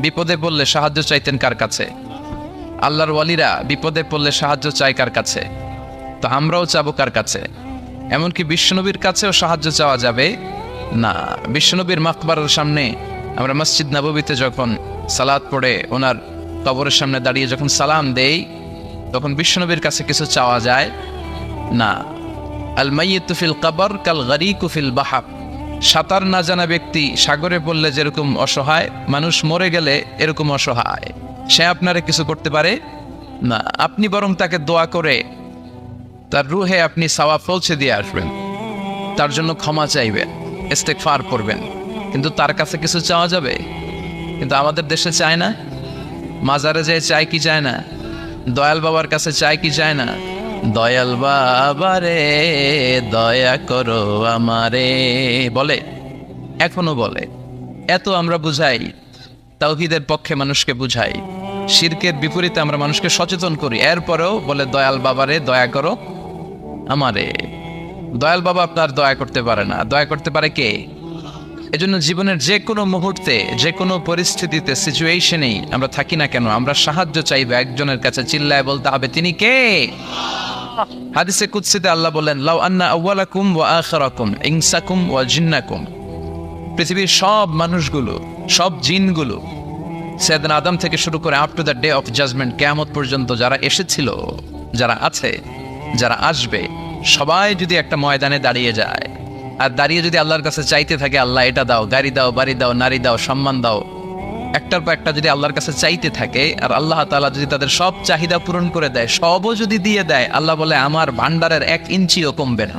বিপদে পড়লে সাহায্য চাইতেন কার কাছে? আল্লাহর ওয়ালিরা বিপদে পড়লে সাহায্য চায় কার কাছে? তো আমরাও চাবো কার কাছে? এমনকি বিশ্বনবীর কাছেও সাহায্য চাওয়া যাবে না। বিশ্বনবীর মাকবারের সামনে আমরা মসজিদ নববীতে যখন সালাত পড়ে ওনার কবরের সামনে দাঁড়িয়ে যখন সালাম দেই, তখন বিশ্বনবীর কাছে কিছু চাওয়া যায় না। আল মাইয়িতু ফিল কবর কাল গরীকু ফিল বাহর, সাঁতার না জানা ব্যক্তি সাগরে পড়লে যেরকম অসহায়, মানুষ মরে গেলে এরকম অসহায়। সে আপনারে কিছু করতে পারে না, আপনি বরং তাকে দোয়া করে তার রুহে আপনি সওয়াব পৌঁছে দিয়ে আসবেন, তার জন্য ক্ষমা চাইবেন, ইস্তেগফার করবেন, কিন্তু তার কাছে কিছু চাওয়া যাবে? কিন্তু আমাদের দেশে চায় না। মাজারে যেয়ে চায় কি চায় না? দয়াল বাবার কাছে চায় কি চায় না? দয়াল বাবারে দয়া করো আমারে বলে, এখনো বলে। এত আমরা বুঝাই, তাওহীদের পক্ষে মানুষকে বুঝাই, শিরকের বিপরীতে আমরা মানুষকে সচেতন করি, এরপরেও বলে দয়াল বাবারে দয়া করো আমারে। দয়াল বাবা আপনার দয়া করতে পারে না, দয়া করতে পারে কে? এজন্য জীবনের যে কোনো মুহূর্তে, যে কোনো পরিস্থিতিতে, সিচুয়েশনেই আমরা থাকি না কেন, আমরা সাহায্য চাইবো একজনের কাছে, চিল্লায় বলতে হবে তিনি কে। হাদিসে কুদসিতে আল্লাহ বলেন, লাউ আন্না আউওয়ালাকুম ওয়া আখিরাকুম ইনসাকুম ওয়া জিন্নাকুম, পৃথিবীর সব মানুষগুলো, সব জিনগুলো, সাইয়েদনা আদম থেকে শুরু করে up to the day of judgment, কিয়ামত পর্যন্ত যারা এসেছিল, যারা আছে, যারা আসবে, সবাই যদি একটা ময়দানে দাঁড়িয়ে যায় আর দাঁড়িয়ে যদি আল্লাহর কাছে চাইতে থাকে, আল্লাহ এটা দাও, গাড়ি দাও, বাড়ি দাও, নারী দাও, সম্মান দাও, একটার পর একটা যদি আল্লাহর কাছে চাইতে থাকে, আর আল্লাহ তাআলা যদি তাদের সব চাহিদা পূরণ করে দেয়, সবও যদি দিয়ে দেয়, আল্লাহ বলে আমার ভান্ডারের 1 ইঞ্চিও কমবে না।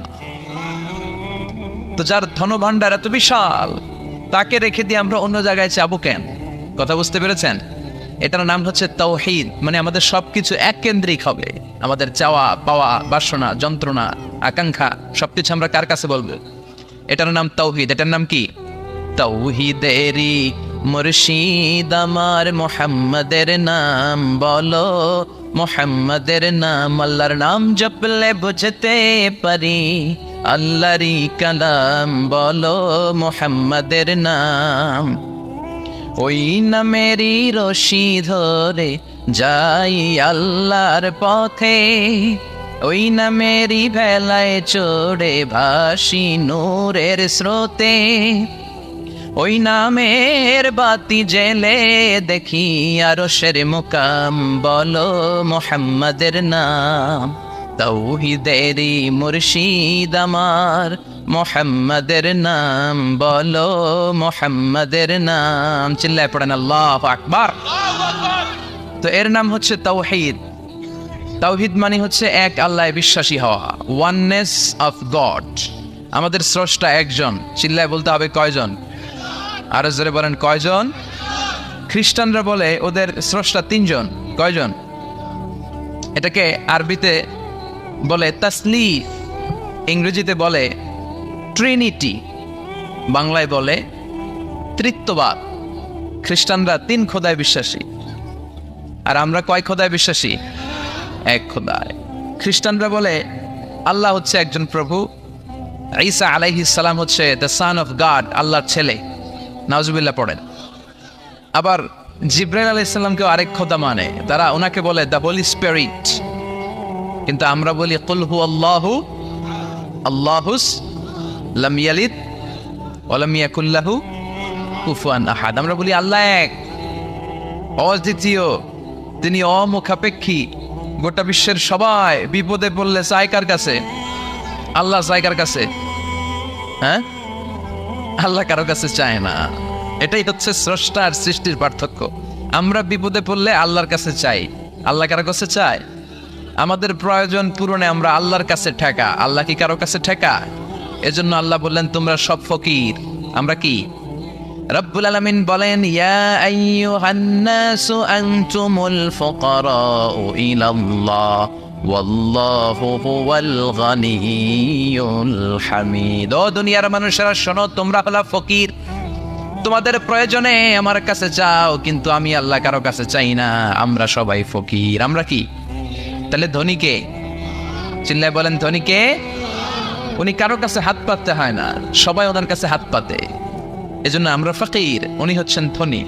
তো যার ধন ভান্ডার এত বিশাল, তাকে রেখে দিয়ে আমরা অন্য জায়গায় চাবো কেন? কথা বুঝতে পেরেছেন? এটার নাম হচ্ছে তাওহীদ। মানে আমাদের সবকিছু এক কেন্দ্রিক হবে, আমাদের চাওয়া পাওয়া, বাসনা, যন্ত্রণা, আকাঙ্ক্ষা সবকিছু আমরা কার কাছে বলবো? এটার নাম তাওহীদ। এটার নাম কি? তাওহীদেরই মুর্শিদ আমার মুহাম্মাদের নাম বলো, মুহাম্মাদের নাম। আল্লাহর নাম জপলে বুঝতে পারি আল্লাহরই কালাম বলো, মুহাম্মাদের নাম। ওই নামেরই রশি ধরে যাই আল্লাহর পথে, ওই নামেরই ভেলায় চড়ে ভাসি নূরের স্রোতে, ওই নামের বাতি জেলে দেখি আরশের মুকাম বলো, মুহাম্মাদের নাম। তাওহীদেরই মুর্শিদ আমার মুহাম্মাদের নাম বলো, মুহাম্মাদের নাম। চিল্লায় পড়েন আল্লাহু আকবার। তো এর নাম হচ্ছে তাওহীদ। তাওহীদ মানে হচ্ছে এক আল্লাহ বিশ্বাসী হওয়া, ওয়াননেস অফ গড। আমাদের স্রষ্টা একজন। চিল্লায় বলতে হবে কয়জন? আরো জোরে বলেন কয়জন? খ্রিস্টানরা বলে ওদের স্রষ্টা 3 জন। কয়জন? এটাকে আরবিতে বলে তাসলিফ, ইংরেজিতে বলে ট্রিনিটি, বাংলায় বলে ত্রিত্ববাদ। খ্রিস্টানরা 3 খোদায় বিশ্বাসী, আর আমরা কয় খোদায় বিশ্বাসী? 1 খোদায়। খ্রিস্টানরা বলে আল্লাহ হচ্ছে একজন প্রভু, ঈসা আলাইহিস সালাম হচ্ছে দ্য সান অফ গড, আল্লাহর ছেলে। নাউজুবিল্লাহ পড়েন। আবার জিব্রাইল আলাইহিস সালামকেও আরেক খোদা মানে, তারা ওনাকে বলে দ্য হোলি স্পিরিট। কিন্তু আমরা বলি কুল হু আল্লাহু আল্লাহুস লাম ইয়ালিদ ওয়া লাম ইয়াকুল লাহু কুফুয়ান আহাদ। আমরা বলি আল্লাহ এক, অদ্বিতীয়, তিনি অমুখাপেক্ষী। গোটা বিশ্বের সবাই বিপদে পড়লে চায় কার কাছে? আল্লাহ চায় কার কাছে? হ্যাঁ, আল্লাহ কারো কাছে চায় না। এটাই হচ্ছে স্রষ্টা আর সৃষ্টির পার্থক্য। আমরা বিপদে পড়লে আল্লাহর কাছে চাই, আল্লাহ কারো কাছে চায়? আমাদের প্রয়োজন পূরণে আমরা আল্লাহর কাছে ঠেকা, আল্লাহ কি কারো কাছে ঠেকা? এজন্য আল্লাহ বললেন তোমরা সব ফকির। আমরা কি? রব্বুল আলামিন বলেন ইয়া আইয়ুহান নাসু আনতুমুল ফুকারাউ ইলাল্লাহ ওয়াল্লাহু হুয়াল গানিয়্যুল হামিদ। ও দুনিয়ার মানুষেরা শোনো, তোমরা হলো ফকির, তোমাদের প্রয়োজনে আমার কাছে চাও, কিন্তু আমি আল্লাহ কারো কাছে চাই না। আমরা সবাই ফকির। আমরা কি? তাহলে ধনী কে? চিল্লায় বলেন ধনী কে? উনি কারো কাছে হাত পাততে হয় না, সবাই ওনার কাছে হাত পাতে। এজন্য আমরা ফকির, উনি হচ্ছেন ধনী।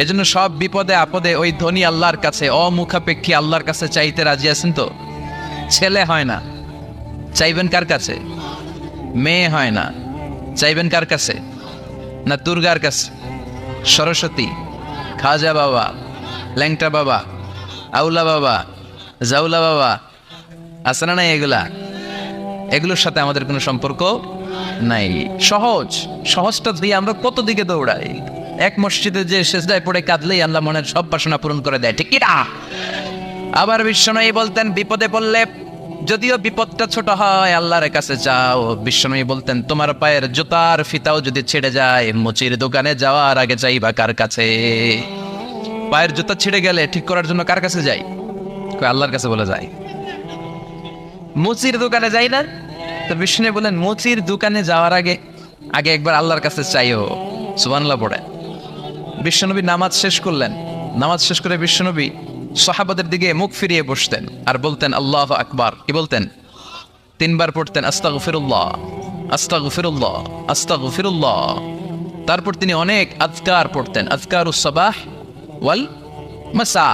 এজন্য সব বিপদে আপদে ওই ধনী আল্লাহর কাছে, অমুখাপেক্ষী আল্লাহর কাছে চাইতে রাজি আছেন তো? ছেলে হয় না, চাইবেন কার কাছে? মেয়ে হয় না, চাইবেন কার কাছে? না দুর্গার কাছে, সরস্বতী, খাজা বাবা, ল্যাংটা বাবা, আউলা বাবা, জাউলা বাবা, আছে না নাই? এগুলোর সাথে আমাদের কোনো সম্পর্ক নাই। সহজটা দিয়ে আমরা কত দিকে দৌড়াই। এক মসজিদে যে সেজদায় পড়ে কাঁদলেই আল্লাহ মনের সব বাসনা পূরণ করে দেয়, ঠিক কি না? আবার বিশ্বনবী বলতেন বিপদে পড়লে, যদিও বিপদটা ছোট হয়, আল্লাহর কাছে চাও। বিশ্বনবী বলতেন তোমার পায়ের জুতার ফিতাও যদি ছিঁড়ে যায়, মুচির দোকানে যাওয়ার আগে চাইবা কার কাছে? পায়ের জুতা ছিঁড়ে গেলে ঠিক করার জন্য কার কাছে যাই? আল্লাহর কাছে বলে যায়। মুচির দোকানে যাই না? তো বিষ্ণু বলেন মুচির দোকানে যাওয়ার আগে একবার আল্লাহর কাছে চাইও। সুবহানাল্লাহ পড়ে বিশ্বনবী নামাজ শেষ করলেন। নামাজ শেষ করে বিশ্বনবী সাহাবাদের দিকে মুখ ফিরিয়ে বসতেন আর বলতেন আল্লাহু আকবার। কি বলতেন? 3 বার পড়তেন আস্তাগফিরুল্লাহ, আস্তাগফিরুল্লাহ, আস্তাগফিরুল্লাহ। তারপর তিনি অনেক আজকার পড়তেন, আজকারুস সাবাহ ওয়াল মাসা,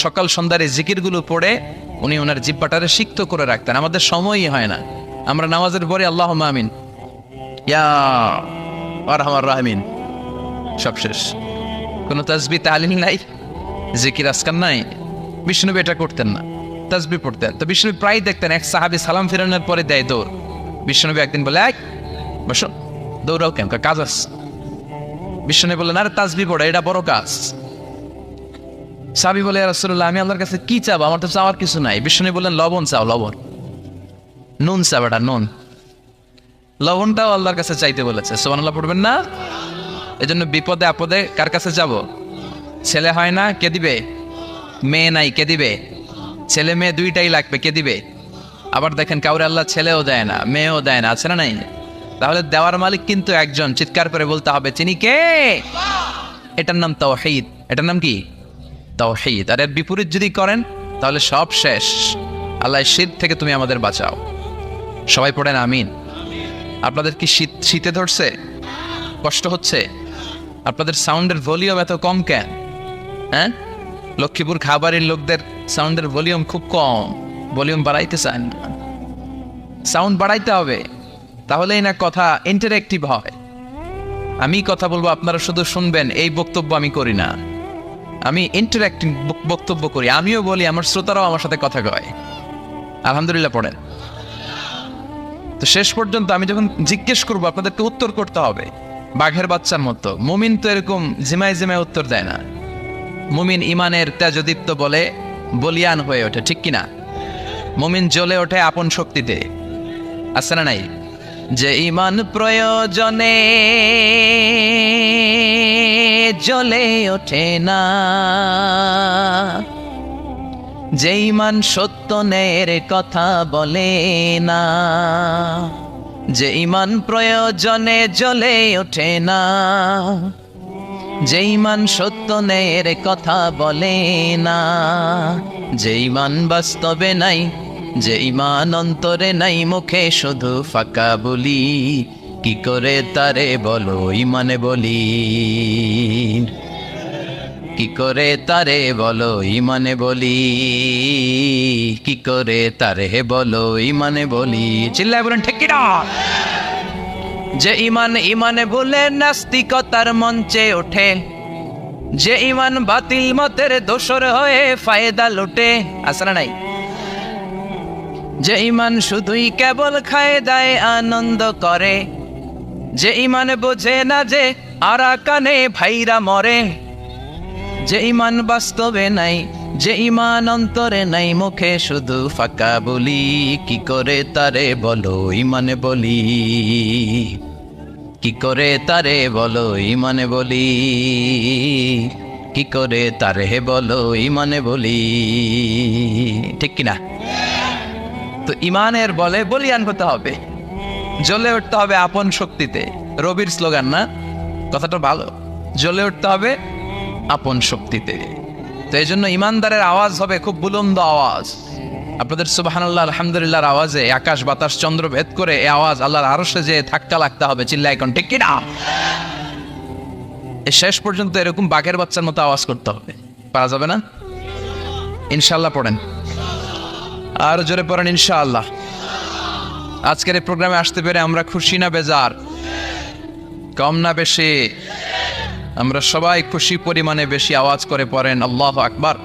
সকাল সন্ধ্যার এই জিকিরগুলো পড়ে উনি ওনার জিহ্বাটারে সিক্ত করে রাখতেন। আমাদের সময়ই হয় না, আমরা নামাজের পরে আল্লাহুম্মা আমিন, ইয়া আরহামার রাহিমিন, সব শেষ, কোনো তাসবিহ তাহলিল নাই, জিকির আজকার নাই। বিষ্ণুনবী এটা করতেন না, তাসবিহ পড়তেন। তো বিষ্ণুনবী প্রায় দেখতেন এক সাহাবী সালাম ফিরানোর পরে দেয় দৌড়। বিষ্ণুনবী একদিন বলে, এই বসো, দৌড়াও কেন, কাজ আছে। বিষ্ণুনবী বললেন, আরে তাসবিহ পড়ে, এটা বড় কাজ। সাহাবী বলে, ইয়া রাসূলুল্লাহ, আমি আল্লাহর কাছে কি চাবো, আমার তো চাওয়ার কিছু নাই। বিষ্ণুনবী বললেন, লবণ চাও, লবণ, নুন চাও, এটা নুন, লবণটাও আল্লাহর কাছে চাইতে বলেছে। সুবহানাল্লাহ পড়বেন না? এজন্য বিপদে আপদে কার কাছে যাব? ছেলে হয় না, কে দিবে? মেয়ে নাই, কে দিবে? ছেলে মেয়ে দুইটাই লাগবে, কে দিবে? আবার দেখেন কাউরে আল্লাহ ছেলেও দেয় না, মেয়েও দেয় না, আছে না নাই? তাহলে দেওয়ার মালিক কিন্তু একজন, চিৎকার করে বলতে হবে, তিনি কে? এটার নাম তাওহীদ। এটার নাম কি? তাওহীদ। আর এর বিপরীত যদি করেন তাহলে সব শেষ। আল্লাহ শীত থেকে তুমি আমাদের বাঁচাও। সবাই পড়েন আমিন। আপনাদের কি শীতে ধরছে? কষ্ট হচ্ছে? আপনাদের সাউন্ডের ভলিউম এত কম কেন? হ্যাঁ, লক্ষ্মীপুর খাবারের লোকদের সাউন্ডের ভলিউম খুব কম, ভলিউম বাড়াইতে চান না। সাউন্ড বাড়াইতে হবে, তাহলেই না কথা ইন্টারেক্টিভ হয়। আমি কথা বলবো, আপনারা শুধু শুনবেন, এই বক্তব্য আমি করি না, আমি ইন্টারেক্টিভ বক্তব্য করি। আমিও বলি, আমার শ্রোতারাও আমার সাথে কথা কয়। আলহামদুলিল্লাহ পড়েন। তো শেষ পর্যন্ত আমি যখন জিজ্ঞেস করবো, আপনাদেরকে উত্তর করতে হবে বাঘের বাচ্চার মতো। মুমিন তো এরকম জিমায় জিমায় উত্তর দেয় না। মুমিন ইমানের তেজদীপ্ত বলে বলিয়ান হয়ে ওঠে, ঠিক কিনা? মুমিন জ্বলে ওঠে আপন শক্তিতে, আছে না নাই? যে ইমান প্রয়োজনে জ্বলে ওঠে না, যে ইমান সত্য ন্যায়ের কথা বলে না, যে ইমান প্রয়োজনে জ্বলে ওঠে না, যে ইমান সত্য ন্যায়ের কথা বলে না, যে ইমান বাস্তবে নাই, যে ইমান অন্তরে নাই, মুখে শুধু ফাঁকা বলি, কি করে তারে বলো ইমানে বলি, কি করে তারে বলো ইমানে বলি, কি করে তারে বলো ইমানে বলি। চিল্লায় বলেন ঠিক কিনা? যে ইমান ইমানে বলে নাস্তিকতার মঞ্চে ওঠে, যে ইমান বাতিল মতের দোসর হয়ে ফায়দা লুটে, আছে না নাই? যে ইমান শুধুই কেবল খায় দায় আনন্দ করে, যে ইমান বোঝে না যে আরাকানে ভাইরা মরে, যে ইমান বাস্তবে নাই, যে ইমান অন্তরে নাই, মুখে শুধু ফাঁকা বলি, কি করে তারে বলো ইমানে বলি, কি করে তারে বলো ইমানে বলি, কি করে তারে বলো ইমানে বলি, ঠিক কিনা? তো ইমানের বলে বলিয়ান হতে হবে, জ্বলে উঠতে হবে আপন শক্তিতে। রবির স্লোগান না? কথাটা ভালো, জ্বলে উঠতে হবে আপন শক্তিতে। তো এই জন্য ইমানদারের আওয়াজ হবে খুব বুলন্দ আওয়াজ। আপনাদের সুবহানাল্লাহ আলহামদুলিল্লাহর আওয়াজে আকাশ বাতাস চন্দ্র ভেদ করে এই আওয়াজ আল্লাহর আরশে যে ধাক্কা লাগতে হবে। চিল্লায় কোন ঠিক কিনা? এই শেষ পর্যন্ত এরকম বাঘের বাচ্চার মতো আওয়াজ করতে হবে। পারা যাবে না? ইনশাআল্লাহ পড়েন, আর জোরে পড়েন ইনশাআল্লাহ। আজকের এই প্রোগ্রামে আসতে পেরে আমরা খুশি না বেজার? কম না বেশি? আমরা সবাই খুশি পরিমাণে বেশি আওয়াজ করে পড়েন আল্লাহু আকবার।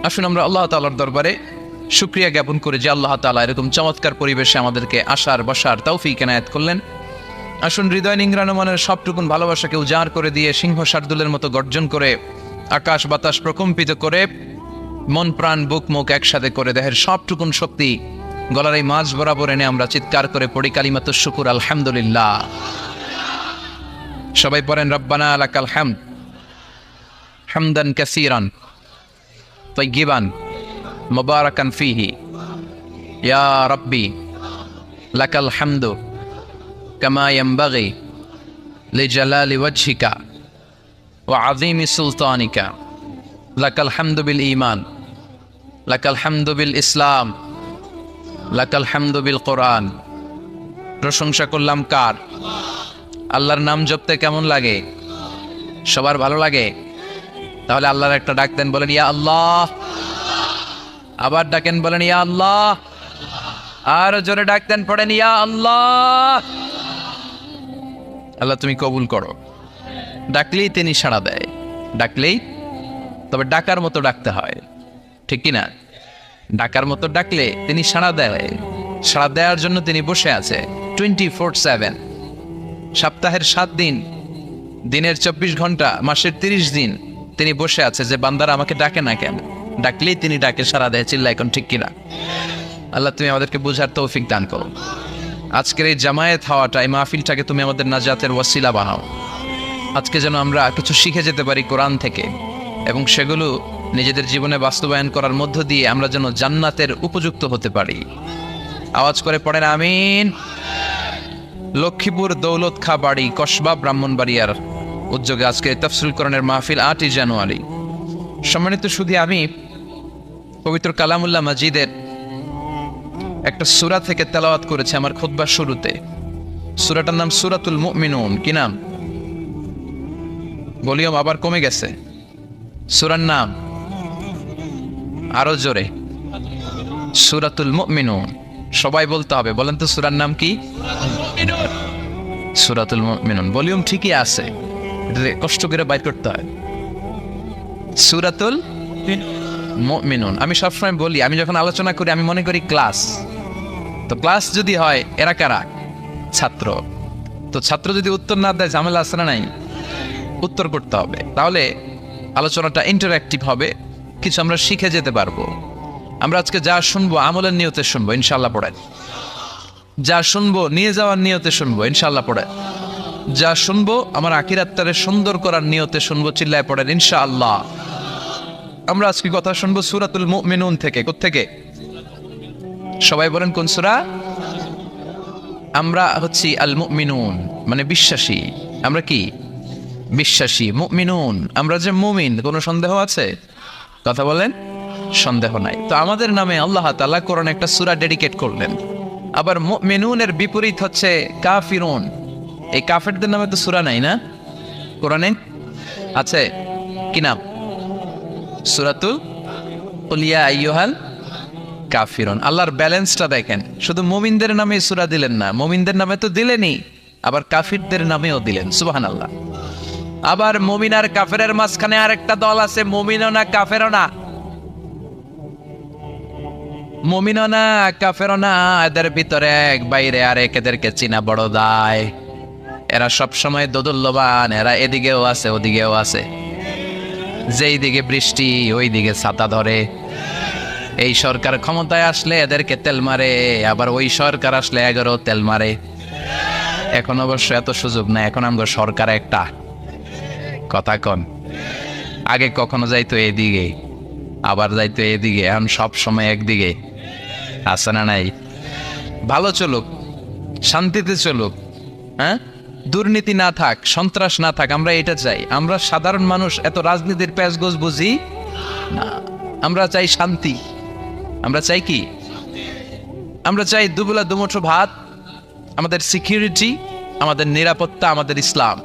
আসুন আমরা আল্লাহ তাআলার দরবারে শুকরিয়া জ্ঞাপন করি যে আল্লাহ তাআলা এরকম চমৎকার পরিবেশে আমাদেরকে আসার বসার তৌফিক এনায়েত করলেন। আসুন হৃদয় নিংড়ানো মনের সবটুকুন ভালোবাসাকে উজাড় করে দিয়ে সিংহ শার্দুলের মতো গর্জন করে আকাশ বাতাস প্রকম্পিত করে মন প্রাণ বুক মুখ একসাথে করে দেহের সবটুকুন শক্তি গলার এই মাঝ বরাবর এনে আমরা চিৎকার করে পড়ি কালিমাতুশ শুকুর আলহামদুলিল্লাহ। সবাই পড়েন রব্বানা লাকাল হামদ হামদান কাসীরান তাইয়িবান মুবারাকান ফীহি ইয়া রাব্বি লাকাল হামদু কামা ইয়ানবাগি লিজালালি ওয়াজহিকা ওয়া আযীমি সুলতানিকা লাকাল হামদু বিল ঈমান লাকাল হামদু বিল ইসলাম লাকাল হামদু বিল কোরআন। প্রশংসা করলাম কার? আল্লাহর নাম জপতে কেমন লাগে? সবার ভালো লাগে? তাহলে আল্লাহর একটা ডাক দেন, বলেন ইয়া আল্লাহ। আবার ডাকেন, বলেন ইয়া আল্লাহ। আর জোরে ডাক দেন, পড়েন ইয়া আল্লাহ। আল্লাহ তুমি কবুল করো। ডাকলেই তিনি সাড়া দেয়, ডাকলেই। তবে ডাকার মতো ডাকতে হয়, ঠিক কিনা? ডাকার মতো ডাকলে তিনি সাড়া দেয়। সাড়া দেওয়ার জন্য তিনি বসে আছে 24/7, সপ্তাহের 7 দিন, দিনের 24 ঘন্টা, মাসের 30 দিন তিনি বসে আছে যে বান্দারা আমাকে ডাকে না কেন? ডাকলেই তিনি ডাকে সাড়া দেয়। চিল্লা এখন, ঠিক কিনা? আল্লাহ তুমি আমাদেরকে বুঝার তৌফিক দান করো। আজকের এই জামায়াত হওয়াটা, এই মাহফিলটাকে তুমি আমাদের নাজাতের ওয়াসিলা বানাও। আজকে যেন আমরা কিছু শিখে যেতে পারি কোরআন থেকে, এবং সেগুলো নিজেদের জীবনে বাস্তবায়ন করার মধ্য দিয়ে আমরা যেন জান্নাতের উপযুক্ত হতে পারি। আওয়াজ করে পড়েন আমিন। লক্ষ্মীপুর দৌলত খা বাড়ি, কসবা, ব্রাহ্মণবাড়িয়ার উদ্যোগে আজকে তাফসীরুল কোরআনের মাহফিল 8ই জানুয়ারি। সম্মানিত সুধী, আমি পবিত্র কালামুল্লাহ মাজিদের একটা সূরা থেকে তেলাওয়াত করেছি আমার খুতবার শুরুতে। সূরাটার নাম সূরাতুল মুমিনুন। কি নাম? ভলিউম আবার কমে গেছে। সূরার নাম আরো জোরে, সূরাতুল মুমিনুন। সবাই বলতে হবে, বলেন তো সূরার নাম কি? সূরাতুল মুমিনুন। ভলিউম ঠিকই আছে, এটা কষ্ট করে বাইর করতে হয়। সূরাতুল মুমিনুন। আমি সবসময় বলি, আমি যখন আলোচনা করি আমি মনে করি ক্লাস। তো ক্লাস যদি হয়, এরা কারা? ছাত্র। তো ছাত্র যদি উত্তর না দেয়, ঝামেলা আছে না নাই? উত্তর করতে হবে, তাহলে আলোচনাটা ইন্টারঅ্যাক্টিভ হবে, কিছু আমরা শিখে যেতে পারবো। আমরা আজকে যা শুনবো আমলের নিয়তে শুনবো, ইনশাআল্লাহ পড়েন। যা শুনবো নিয়ে যাওয়ার নিয়তে শুনবো, ইনশাআল্লাহ পড়েন। যা শুনবো আমার আখিরাতটারে সুন্দর করার নিয়তে শুনবো, চিল্লায় পড়েন ইনশাআল্লাহ। আমরা আজকে কথা শুনবো সূরাতুল মুমিনুন থেকে। কোত্থেকে? সবাই বলেন কোন সূরা? আমরা হচ্ছি আল মুমিনুন, মানে বিশ্বাসী। আমরা কি? বিশ্বাসী। মুমিনুন, আমরা যে মুমিন, কোনো সন্দেহ আছে? কথা বলেন, সন্দেহ নাই। তো আমাদের নামে আল্লাহ তাআলা কোরআনে একটা সূরা ডেডিকেট করলেন। আবার মুমিনুনের বিপরীত হচ্ছে কাফিরুন। এই কাফেরদের নামে তো সূরা নাই না কোরআনে? আছে। কি নাম? সূরাতুল কুল ইয়া আইয়ুহাল কাফিরুন। আল্লাহর ব্যালেন্সটা দেখেন, শুধু মুমিনদের নামে সূরা দিলেন না, মুমিনদের নামে তো দিলেনই, আবার কাফিরদের নামেও দিলেন। সুবহানাল্লাহ। আবার মুমিন আর কাফেরের মাঝখানে আরেকটা দল আছে, মুমিনও না কাফেরও না। মুমিনও না কাফেরও না, এদের ভিতরে এক, বাইরে আরেক, এদেরকে চিনা বড় দায়। এরা সব সময় দোদুল্যবান, এরা এদিকেও আছে ওদিকেও আছে। যেই দিকে বৃষ্টি ওই দিকে ছাতা ধরে। এই সরকার ক্ষমতায় আসলে এদেরকে তেল মারে, আবার ওই সরকার আসলে 11 তেল মারে। এখন অবশ্য এত সুযোগ নাই, এখন আমরা সরকার একটা। কথা কন। আগে কখনো যাইতো এদিকে, আবার যাইতো এদিকে, এখন সব সময় একদিকে। আছে না নাই? ভালো চলুক, শান্তিতে চলুক, হ্যাঁ, দুর্নীতি না থাক, সন্ত্রাস না থাক, আমরা এটা চাই। আমরা সাধারণ মানুষ এত রাজনীতির প্যাচগোছ বুঝি না। আমরা চাই শান্তি। আমরা চাই কি? আমরা চাই দুবেলা দুমুঠো ভাত, আমাদের সিকিউরিটি, আমাদের নিরাপত্তা, আমাদের ইসলাম।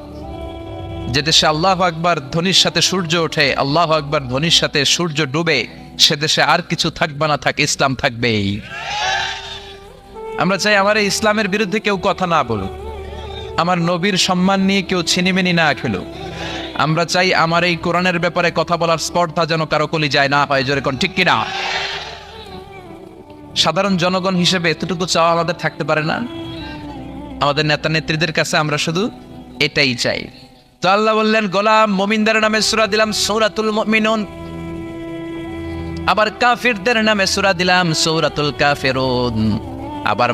যে দেশে আল্লাহু আকবার ধ্বনির সাথে সূর্য ওঠে, আল্লাহু আকবার ধ্বনির সাথে সূর্য ডুবে, সে দেশে আর কিছু থাকবে না থাক, ইসলাম থাকবেই। আমরা চাই আমার এই ইসলামের বিরুদ্ধে কেউ কথা না বলুক, আমার নবীর সম্মান নিয়ে কেউ ছিনিমিনি না খেলুক। আমরা চাই আমার এই কোরআনের ব্যাপারে কথা বলার স্পর্ধা যেন কারো কলিজায় না হয়। জোরে কোন ঠিক কিনা? সাধারণ জনগণ হিসেবে এতটুকু চাওয়া আমাদের থাকতে পারে না? আমাদের নেতা নেত্রীদের কাছে আমরা শুধু এটাই চাই। তো আল্লাহ বললেন, গোলাম মুমিনদের নামে সূরা দিলাম সূরাতুল মুমিনুন, আবার কাফিরদের নামে সূরা দিলাম সূরাতুল কাফিরুন। আবার